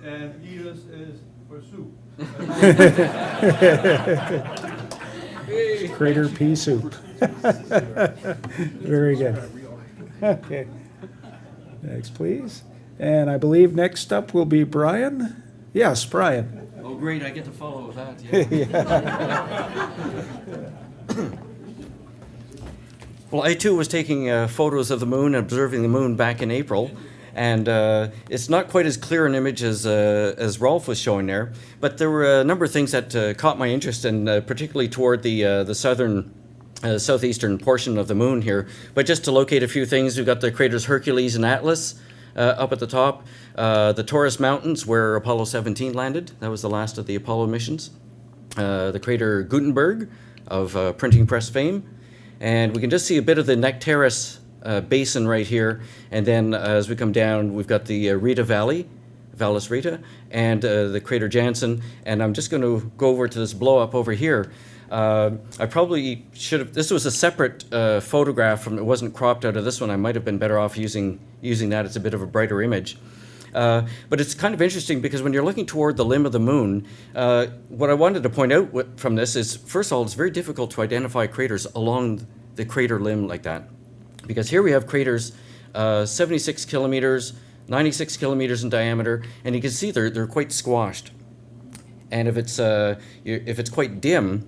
and edus is for soup. Crater pea soup. Very good. Okay. Next, please. And I believe next up will be Brian. Yes, Brian. Oh, great, I get to follow with that. Yeah. Well, I too was taking photos of the moon, observing the moon back in April. And it's not quite as clear an image as Rolf was showing there, but there were a number of things that caught my interest, and particularly toward the southeastern portion of the moon here. But just to locate a few things, we've got the craters Hercules and Atlas up at the top, the Taurus Mountains where Apollo 17 landed. That was the last of the Apollo missions. The crater Gutenberg of printing press fame, and we can just see a bit of the Nectaris basin right here, and then as we come down, we've got the Rita Valley, Valles Rita, and the crater Janssen. And I'm just going to go over to this blow up over here. I probably should have. This was a separate photograph from. It wasn't cropped out of this one. I might have been better off using that. It's a bit of a brighter image. But it's kind of interesting because when you're looking toward the limb of the moon, what I wanted to point out from this is, first of all, it's very difficult to identify craters along the crater limb like that. Because here we have craters 76 kilometers, 96 kilometers in diameter, and you can see they're quite squashed. And if it's quite dim,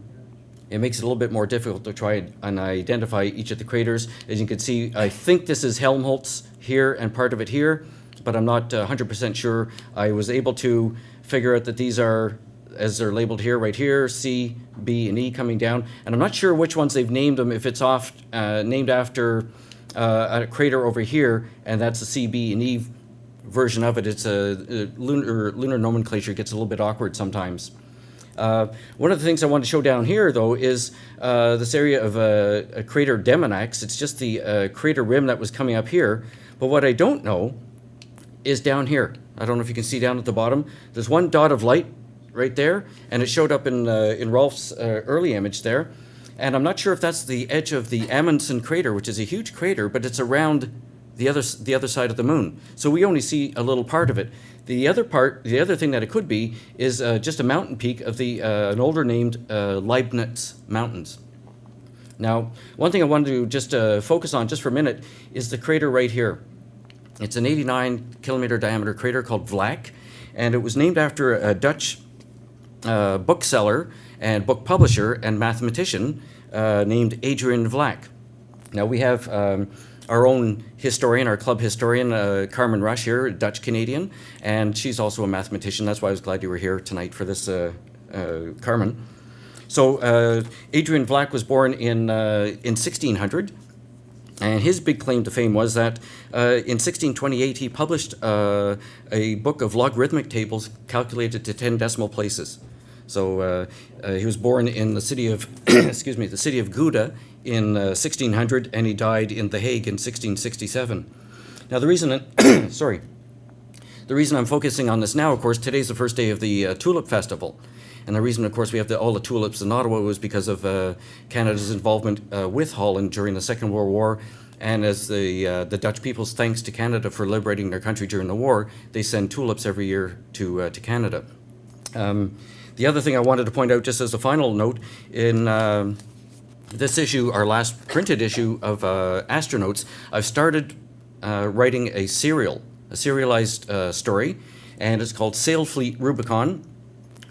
it makes it a little bit more difficult to try and identify each of the craters. As you can see, I think this is Helmholtz here and part of it here, but I'm not 100% sure. I was able to figure out that these are, as they're labeled here, right here, C, B, and E coming down. And I'm not sure which ones they've named them, if it's named after a crater over here, and that's the C, B, and E version of it. It's lunar nomenclature gets a little bit awkward sometimes. One of the things I want to show down here, though, is this area of a crater Demonax. It's just the crater rim that was coming up here. But what I don't know is down here. I don't know if you can see down at the bottom. There's one dot of light right there, and it showed up in Rolf's early image there. And I'm not sure if that's the edge of the Amundsen crater, which is a huge crater, but it's around the other side of the moon. So we only see a little part of it. The other thing that it could be is just a mountain peak of an older named Leibniz Mountains. Now, one thing I wanted to just focus on just for a minute is the crater right here. It's an 89 kilometer diameter crater called Vlak, and it was named after a Dutch bookseller and book publisher and mathematician named Adrian Vlak. Now we have our own historian, our club historian, Carmen Rush here, Dutch Canadian, and she's also a mathematician. That's why I was glad you were here tonight for this, Carmen. So Adrian Vlak was born in 1600, and his big claim to fame was that in 1628 he published a book of logarithmic tables calculated to 10 decimal places. So he was born in the city of, excuse me, the city of Gouda in 1600, and he died in The Hague in 1667. Now the reason, sorry, the reason I'm focusing on this now, of course, today's the first day of the Tulip Festival. And the reason, of course, we have all the tulips in Ottawa was because of Canada's involvement with Holland during the Second World War. And as the Dutch people's thanks to Canada for liberating their country during the war, they send tulips every year to Canada. The other thing I wanted to point out, just as a final note, in this issue, our last printed issue of Astronauts, I've started writing a serialized story, and it's called Sail Fleet Rubicon.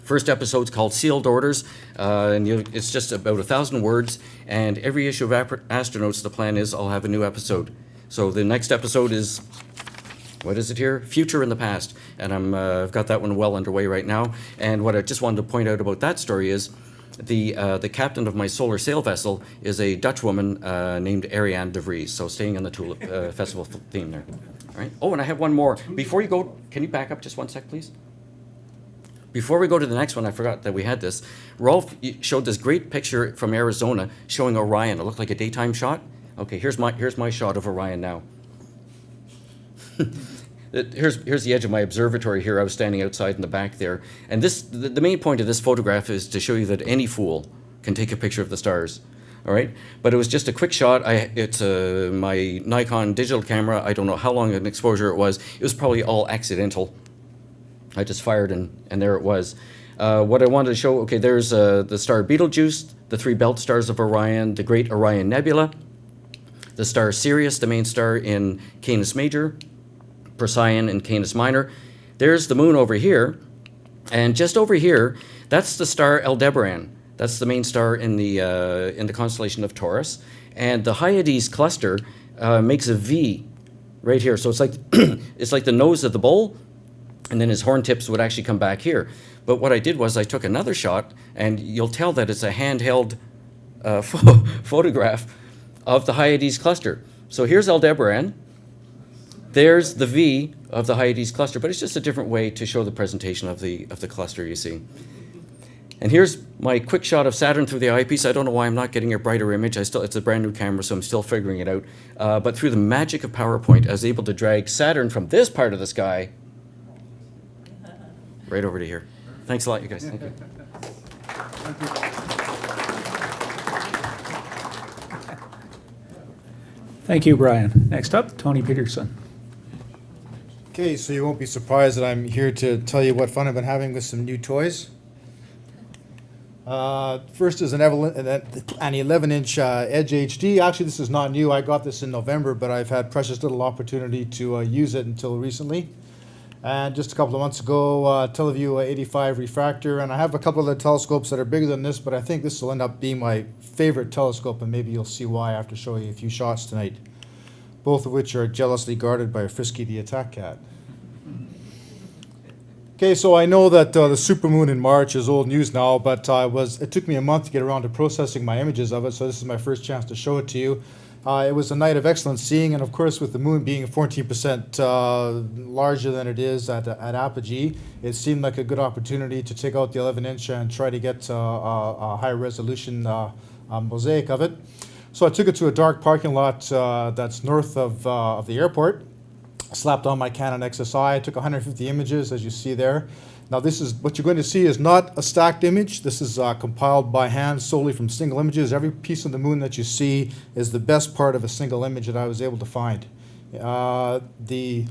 First episode's called Sealed Orders, and it's just about 1,000 words, and every issue of Astronauts, the plan is I'll have a new episode. So the next episode is, what is it here? Future in the Past, and I've got that one well underway right now. And what I just wanted to point out about that story is the captain of my solar sail vessel is a Dutch woman named Ariane de Vries, so staying on the Tulip Festival theme there. All right. Oh, and I have one more. Before you go, can you back up just one sec, please? Before we go to the next one, I forgot that we had this. Rolf showed this great picture from Arizona showing Orion. It looked like a daytime shot. Okay, here's my shot of Orion now. Here's the edge of my observatory here. I was standing outside in the back there. And the main point of this photograph is to show you that any fool can take a picture of the stars. All right? But it was just a quick shot. It's my Nikon digital camera. I don't know how long an exposure it was. It was probably all accidental. I just fired and there it was. What I wanted to show, okay, there's the star Betelgeuse, the three belt stars of Orion, the Great Orion Nebula, the star Sirius, the main star in Canis Major, Procyon in Canis Minor. There's the moon over here, and just over here, that's the star Aldebaran. That's the main star in the constellation of Taurus, and the Hyades cluster makes a V right here. So it's like it's like the nose of the bull, and then his horn tips would actually come back here. But what I did was I took another shot, and you'll tell that it's a handheld photograph of the Hyades cluster. So here's Aldebaran. There's the V of the Hyades cluster, but it's just a different way to show the presentation of the cluster, you see. And here's my quick shot of Saturn through the eyepiece. I don't know why I'm not getting a brighter image. It's a brand new camera, so I'm still figuring it out. But through the magic of PowerPoint, I was able to drag Saturn from this part of the sky right over to here. Thanks a lot, you guys. Thank you. Thank you, Brian. Next up, Tony Peterson. Okay, so you won't be surprised that I'm here to tell you what fun I've been having with some new toys. First is an 11-inch Edge HD. Actually, this is not new. I got this in November, but I've had precious little opportunity to use it until recently. And just a couple of months ago, Teleview 85 refractor, and I have a couple of the telescopes that are bigger than this, but I think this will end up being my favorite telescope, and maybe you'll see why after showing you a few shots tonight, both of which are jealously guarded by Frisky the attack cat. Okay, so I know that the supermoon in March is old news now, but it took me a month to get around to processing my images of it, so this is my first chance to show it to you. It was a night of excellent seeing, and of course, with the moon being 14% larger than it is at apogee, it seemed like a good opportunity to take out the 11-inch and try to get a high resolution mosaic of it. So I took it to a dark parking lot that's north of the airport. Slapped on my Canon XSI. I took 150 images, as you see there. Now this is, what you're going to see is not a stacked image. This is compiled by hand solely from single images. Every piece of the moon that you see is the best part of a single image that I was able to find. The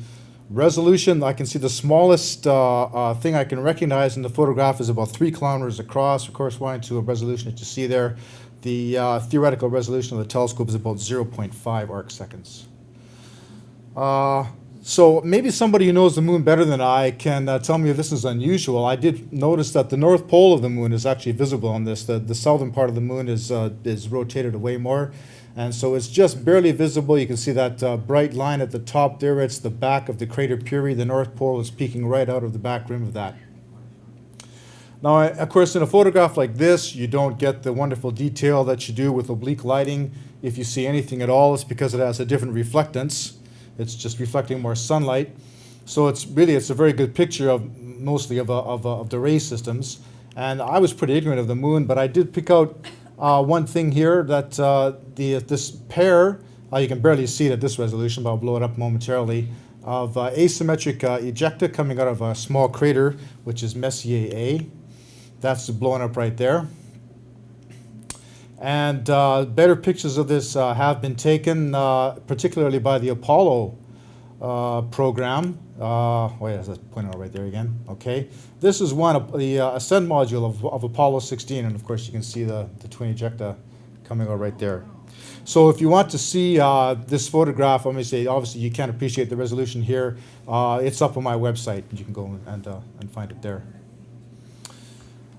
resolution, I can see the smallest thing I can recognize in the photograph is about 3 kilometers across, corresponding to a resolution that you see there. The theoretical resolution of the telescope is about 0.5 arc seconds. So maybe somebody who knows the moon better than I can tell me if this is unusual. I did notice that the north pole of the moon is actually visible on this. The southern part of the moon is rotated away more, and so it's just barely visible. You can see that bright line at the top there. It's the back of the crater Peary. The north pole is peeking right out of the back rim of that. Now, of course, in a photograph like this, you don't get the wonderful detail that you do with oblique lighting. If you see anything at all, it's because it has a different reflectance. It's just reflecting more sunlight. So it's a very good picture of mostly of the ray systems. And I was pretty ignorant of the moon, but I did pick out one thing here that this pair, you can barely see it at this resolution, but I'll blow it up momentarily, of asymmetric ejecta coming out of a small crater, which is Messier A. That's blowing up right there. And better pictures of this have been taken, particularly by the Apollo program. Wait, that's pointing out right there again. Okay. This is one of the ascent module of Apollo 16, and of course you can see the twin ejecta coming out right there. So if you want to see this photograph, let me say, obviously you can't appreciate the resolution here. It's up on my website, and you can go and find it there.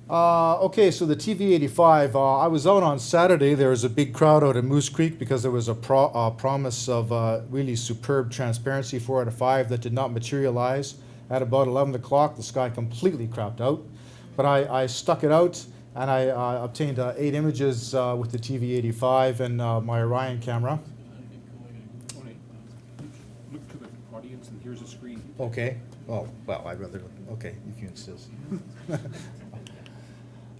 Okay, so the TV-85, I was out on Saturday. There was a big crowd out at Moose Creek because there was a promise of really superb transparency, 4 out of 5, that did not materialize. At about 11 o'clock, the sky completely crapped out. But I stuck it out, and I obtained 8 images with the TV-85 and my Orion camera. Look to the audience, and here's a screen. Okay. Oh, well, I'd rather, okay, if you insist.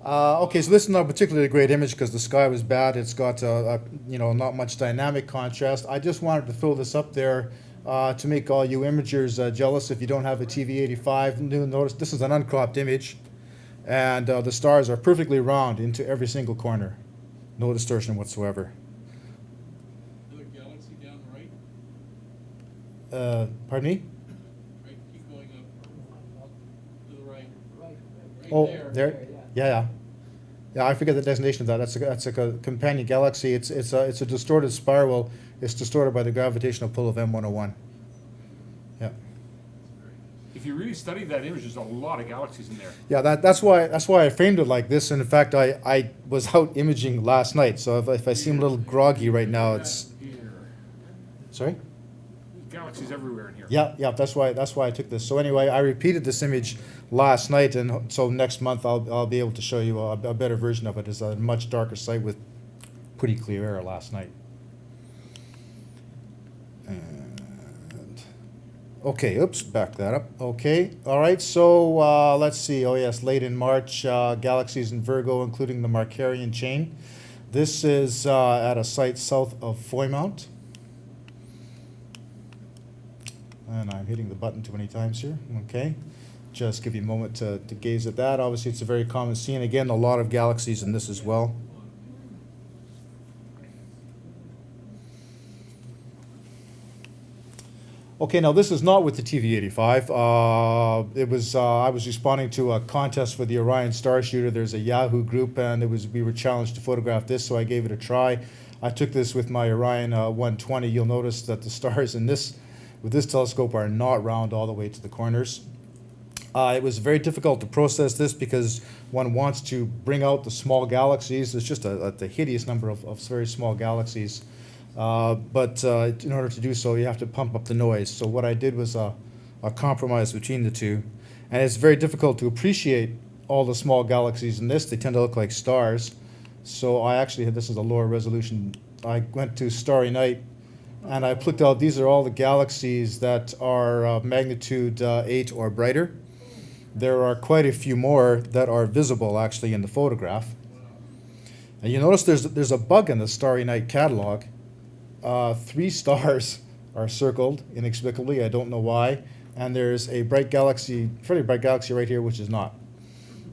Okay, so this is not a particularly great image because the sky was bad. It's got not much dynamic contrast. I just wanted to throw this up there to make all you imagers jealous if you don't have a TV-85. Notice this is an uncropped image, and the stars are perfectly round into every single corner. No distortion whatsoever. Another galaxy down the right? Pardon me? Right, keep going up to the right. Right Oh, there. Yeah. Yeah, I forget the designation of that. That's a companion galaxy. It's a distorted spiral. It's distorted by the gravitational pull of M101. Yeah. If you really study that image, there's a lot of galaxies in there. Yeah, that's why I framed it like this. And in fact, I was out imaging last night. So if I seem a little groggy right now, it's. Sorry? Galaxies everywhere in here. Yeah. That's why I took this. So anyway, I repeated this image last night, and so next month I'll be able to show you a better version of it. It's a much darker site with pretty clear air last night. And okay, oops, back that up. Okay, all right. So let's see. Oh yes, late in March, galaxies in Virgo, including the Markarian chain. This is at a site south of Foymount. And I'm hitting the button too many times here. Okay. Just give you a moment to gaze at that. Obviously, it's a very common scene. Again, a lot of galaxies in this as well. Okay, now this is not with the TV-85. I was responding to a contest for the Orion Star Shooter. There's a Yahoo group, and we were challenged to photograph this, so I gave it a try. I took this with my Orion 120. You'll notice that the stars in this with this telescope are not round all the way to the corners. It was very difficult to process this because one wants to bring out the small galaxies. There's just a hideous number of very small galaxies. But in order to do so, you have to pump up the noise. So what I did was a compromise between the two. And it's very difficult to appreciate all the small galaxies in this. They tend to look like stars. So I actually had this as a lower resolution I went to Starry Night, and I plucked out, these are all the galaxies that are magnitude 8 or brighter. There are quite a few more that are visible, actually, in the photograph. And you notice there's a bug in the Starry Night catalog. 3 stars are circled inexplicably. I don't know why. And there's a bright galaxy, fairly bright galaxy right here, which is not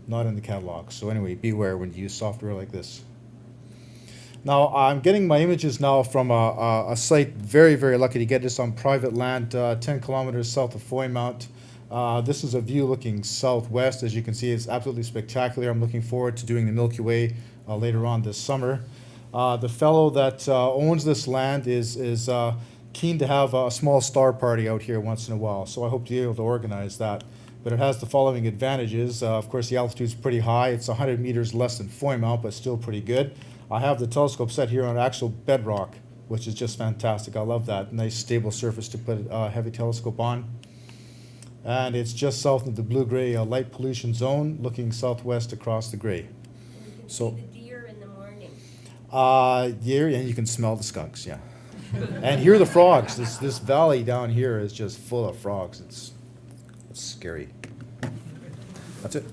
in the catalog. So anyway, beware when you use software like this. Now, I'm getting my images now from a site, very, very lucky to get this on private land, 10 kilometers south of Foymount. This is a view looking southwest. As you can see, it's absolutely spectacular. I'm looking forward to doing the Milky Way later on this summer. The fellow that owns this land is keen to have a small star party out here once in a while, so I hope to be able to organize that. But it has the following advantages. Of course, the altitude's pretty high. It's 100 meters less than Foymount, but still pretty good. I have the telescope set here on actual bedrock, which is just fantastic. I love that. Nice stable surface to put a heavy telescope on. And it's just south of the blue-gray light pollution zone, looking southwest across the gray. So, the deer in the morning. yeah, and you can smell the skunks, yeah. And hear the frogs. This valley down here is just full of frogs. It's scary. That's it.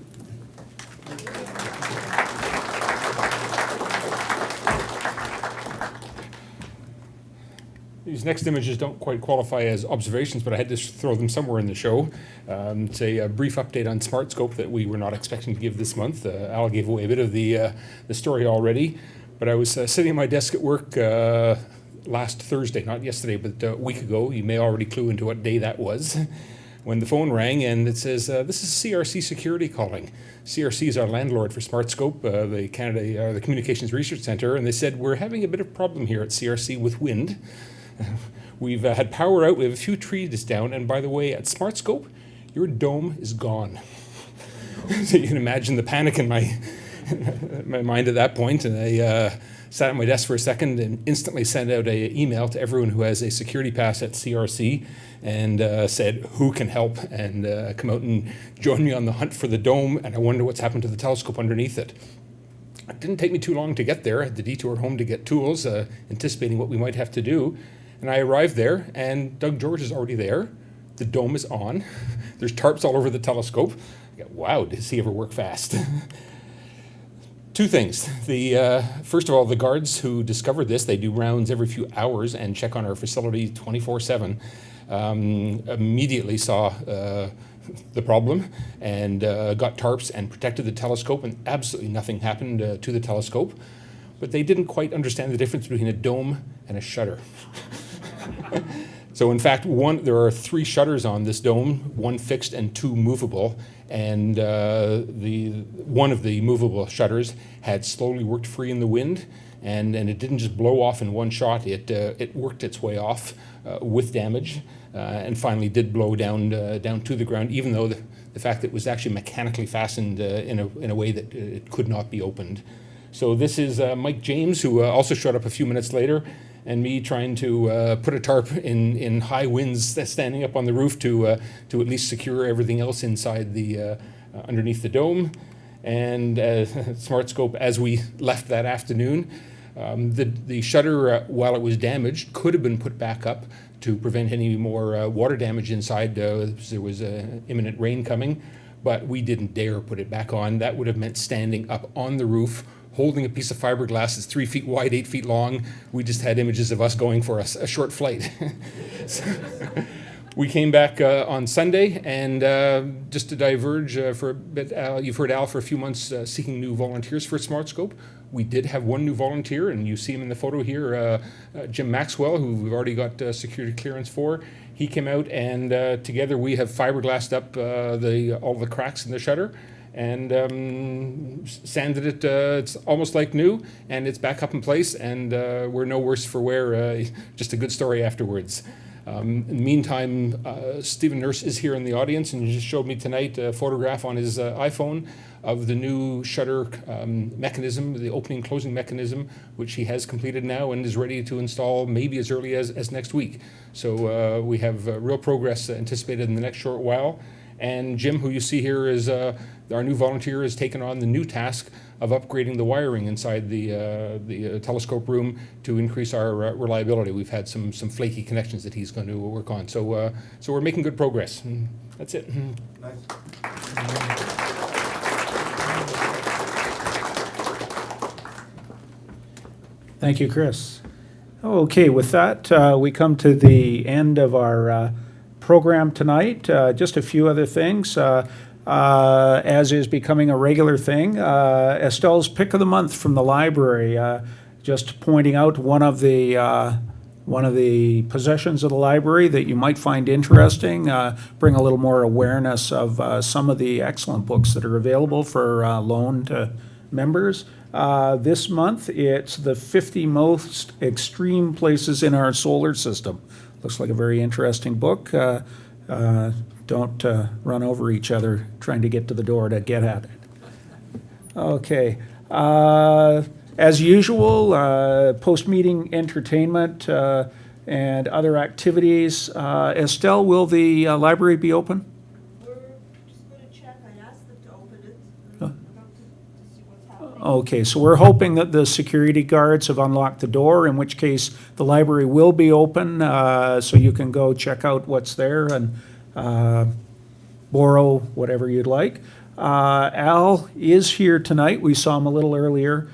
These next images don't quite qualify as observations, but I had to throw them somewhere in the show. It's a brief update on SmartScope that we were not expecting to give this month. Al gave away a bit of the story already, but I was sitting at my desk at work last Thursday, not yesterday, but a week ago. You may already clue into what day that was, when the phone rang and it says, this is CRC Security calling. CRC is our landlord for SmartScope, the Communications Research Centre, and they said, we're having a bit of problem here at CRC with wind. We've had power out, we have a few trees down, and by the way, at SmartScope, your dome is gone. So you can imagine the panic in my mind at that point, and I sat at my desk for a second and instantly sent out an email to everyone who has a security pass at CRC and said, who can help, and come out and join me on the hunt for the dome, and I wonder what's happened to the telescope underneath it. It didn't take me too long to get there. I had to detour home to get tools, anticipating what we might have to do. And I arrived there, and Doug George is already there. The dome is on. There's tarps all over the telescope. I go, wow, does he ever work fast? Two things. First of all, the guards who discovered this, they do rounds every few hours and check on our facility 24/7, immediately saw the problem and got tarps and protected the telescope, and absolutely nothing happened to the telescope. But they didn't quite understand the difference between a dome and a shutter. So in fact, there are 3 shutters on this dome, 1 fixed and 2 movable, and one of the movable shutters had slowly worked free in the wind, and it didn't just blow off in one shot. It worked its way off with damage, and finally did blow down to the ground, even though the fact that it was actually mechanically fastened in a way that it could not be opened. So this is Mike James, who also showed up a few minutes later, and me trying to put a tarp in high winds, standing up on the roof to at least secure everything else inside underneath the dome. And SmartScope, as we left that afternoon, the shutter, while it was damaged, could have been put back up to prevent any more water damage inside. There was imminent rain coming, but we didn't dare put it back on. That would have meant standing up on the roof, holding a piece of fiberglass that's 3 feet wide, 8 feet long. We just had images of us going for a short flight. So, we came back on Sunday, and just to diverge for a bit, you've heard Al for a few months seeking new volunteers for SmartScope. We did have 1 new volunteer, and you see him in the photo here, Jim Maxwell, who we've already got security clearance for. He came out, and together we have fiberglassed up all the cracks in the shutter, and sanded it. It's almost like new, and it's back up in place, and we're no worse for wear. Just a good story afterwards. In the meantime, Stephen Nurse is here in the audience, and he just showed me tonight a photograph on his iPhone of the new shutter mechanism, the opening closing mechanism, which he has completed now and is ready to install maybe as early as next week. So we have real progress anticipated in the next short while. And Jim, who you see here, is our new volunteer, has taken on the new task of upgrading the wiring inside the telescope room to increase our reliability. We've had some flaky connections that he's going to work on. So we're making good progress. And that's it. Thank you, Chris. Okay, with that, we come to the end of our program tonight. Just a few other things. As is becoming a regular thing, Estelle's Pick of the Month from the library. Just pointing out one of the possessions of the library that you might find interesting, bring a little more awareness of some of the excellent books that are available for loan to members. This month, it's the 50 most extreme places in our solar system. Looks like a very interesting book. Don't run over each other trying to get to the door to get at it. Okay. As usual, post-meeting entertainment and other activities. Estelle, will the library be open? We're just going to check. I asked them to open it. About to see what's happening. Okay, so we're hoping that the security guards have unlocked the door, in which case the library will be open, so you can go check out what's there and borrow whatever you'd like. Al is here tonight. We saw him a little earlier.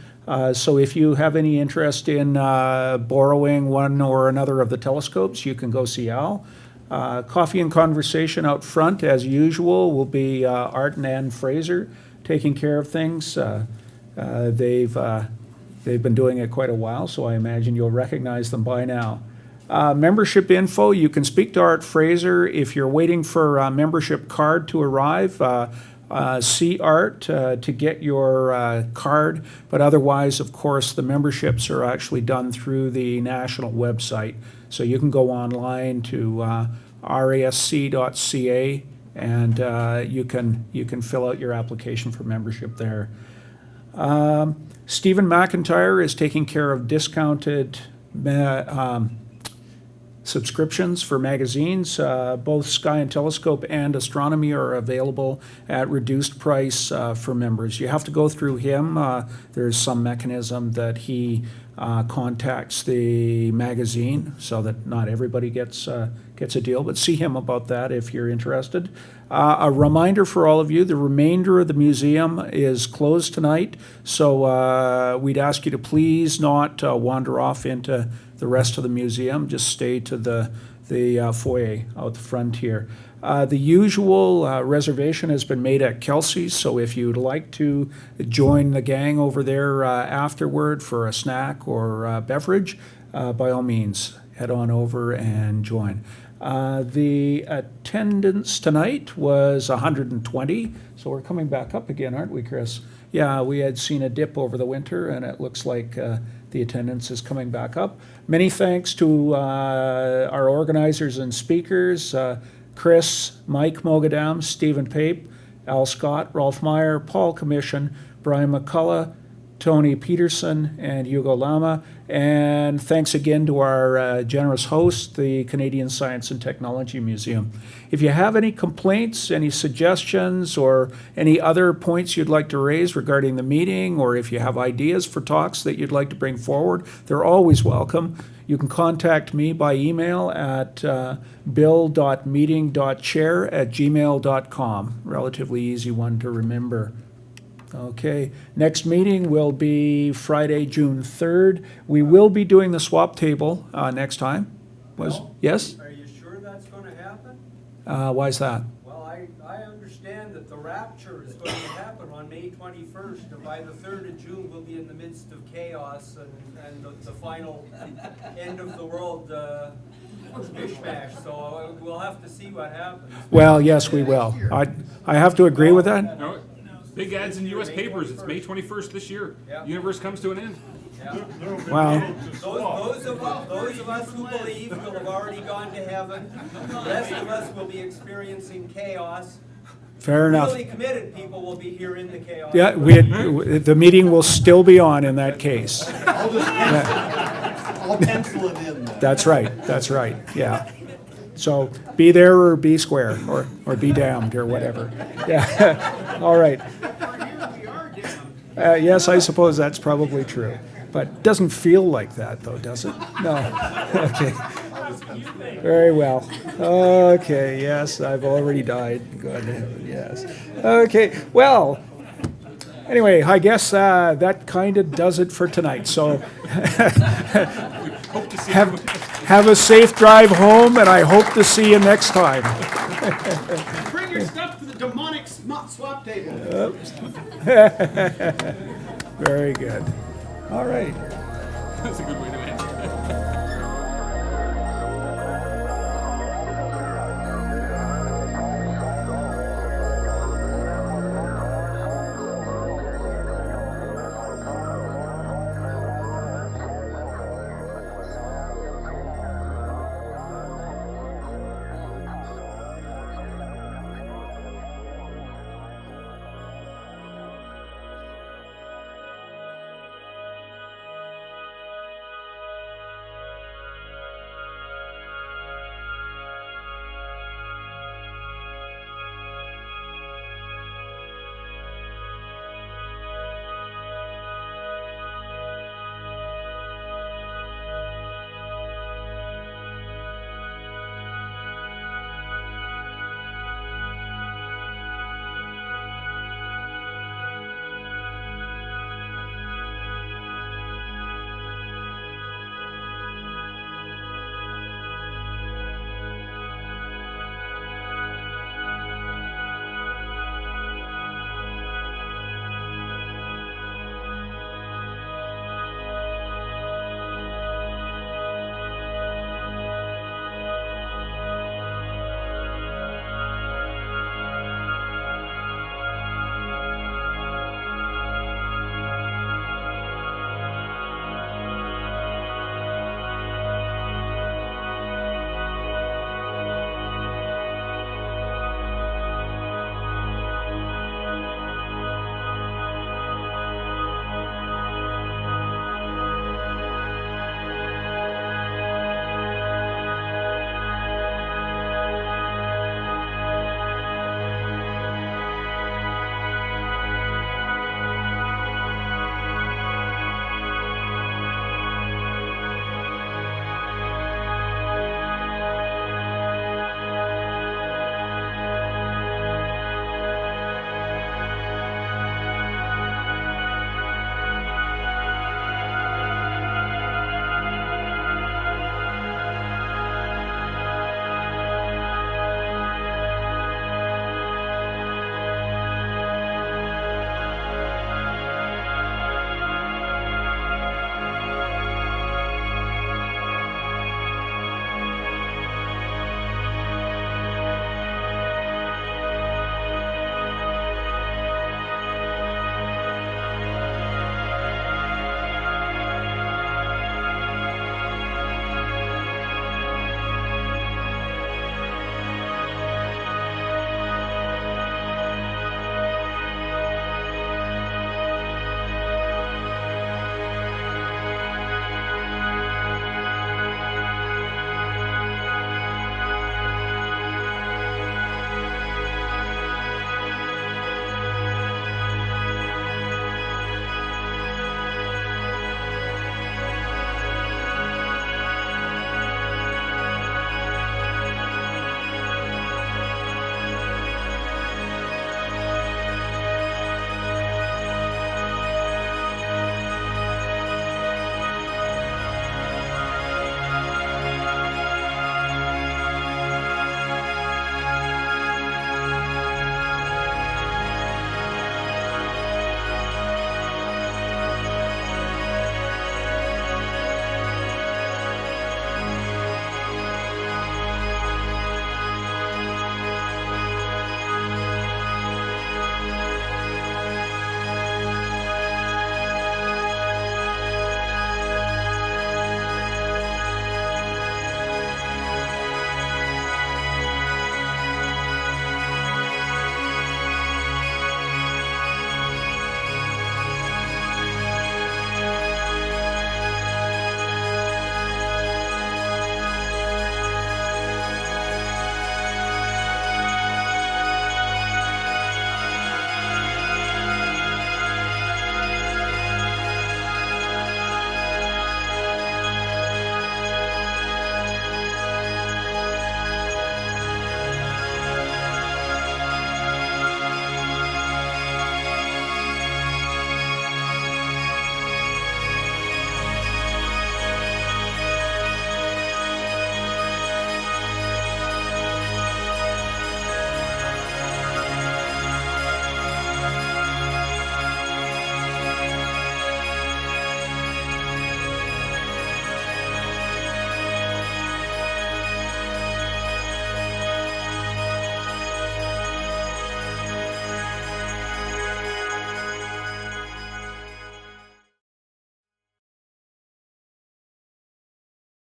So if you have any interest in borrowing one or another of the telescopes, you can go see Al. Coffee and conversation out front, as usual, will be Art and Ann Fraser taking care of things. They've been doing it quite a while, so I imagine you'll recognize them by now. Membership info, you can speak to Art Fraser. If you're waiting for a membership card to arrive, see Art to get your card. But otherwise, of course, the memberships are actually done through the national website. So you can go online to rasc.ca and you can fill out your application for membership there. Stephen McIntyre is taking care of discounted subscriptions for magazines. Both Sky and Telescope and Astronomy are available at reduced price for members. You have to go through him. There's some mechanism that he contacts the magazine so that not everybody gets a deal, but see him about that if you're interested. A reminder for all of you, the remainder of the museum is closed tonight, so we'd ask you to please not wander off into the rest of the museum. Just stay to the foyer out the front here. The usual reservation has been made at Kelsey's, so if you'd like to join the gang over there afterward for a snack or a beverage, by all means, head on over and join. The attendance tonight was 120, so we're coming back up again, aren't we, Chris? Yeah, we had seen a dip over the winter, and it looks like the attendance is coming back up. Many thanks to our organizers and speakers, Chris, Mike Moghadam, Stephen Pape, Al Scott, Rolf Meyer, Paul Commission, Brian McCullough, Tony Peterson, and Hugo Lama. And thanks again to our generous host, the Canadian Science and Technology Museum. If you have any complaints, any suggestions, or any other points you'd like to raise regarding the meeting, or if you have ideas for talks that you'd like to bring forward, they're always welcome. You can contact me by email at bill.meeting.chair@gmail.com. Relatively easy one to remember. Okay, next meeting will be Friday, June 3rd. We will be doing the swap table next time. Yes? Are you sure that's going to happen? Why is that? Well, I understand that the rapture is going to happen on May 21st, and by the 3rd of June, we'll be in the midst of chaos and the final end of the world mishmash. So we'll have to see what happens. Well, yes, we will. I have to agree with that. No, big ads in U.S. papers. It's May 21st this year. The universe comes to an end. Wow. Those of us who believe will have already gone to heaven. The rest of us will be experiencing chaos. Fair enough. Really committed people will be here in the chaos. Yeah, the meeting will still be on in that case. I'll pencil it in. That's right. Yeah. So be there or be square, or be damned, or whatever. Yeah. All right. Yes, I suppose that's probably true. But it doesn't feel like that, though, does it? No. Okay. Very well. Okay, yes, I've already died. Good heaven, yes. Okay, well, anyway, I guess that kind of does it for tonight. So have a safe drive home, and I hope to see you next time. Bring your stuff to the demonic swap table. Very good. All right. That's a good way to end.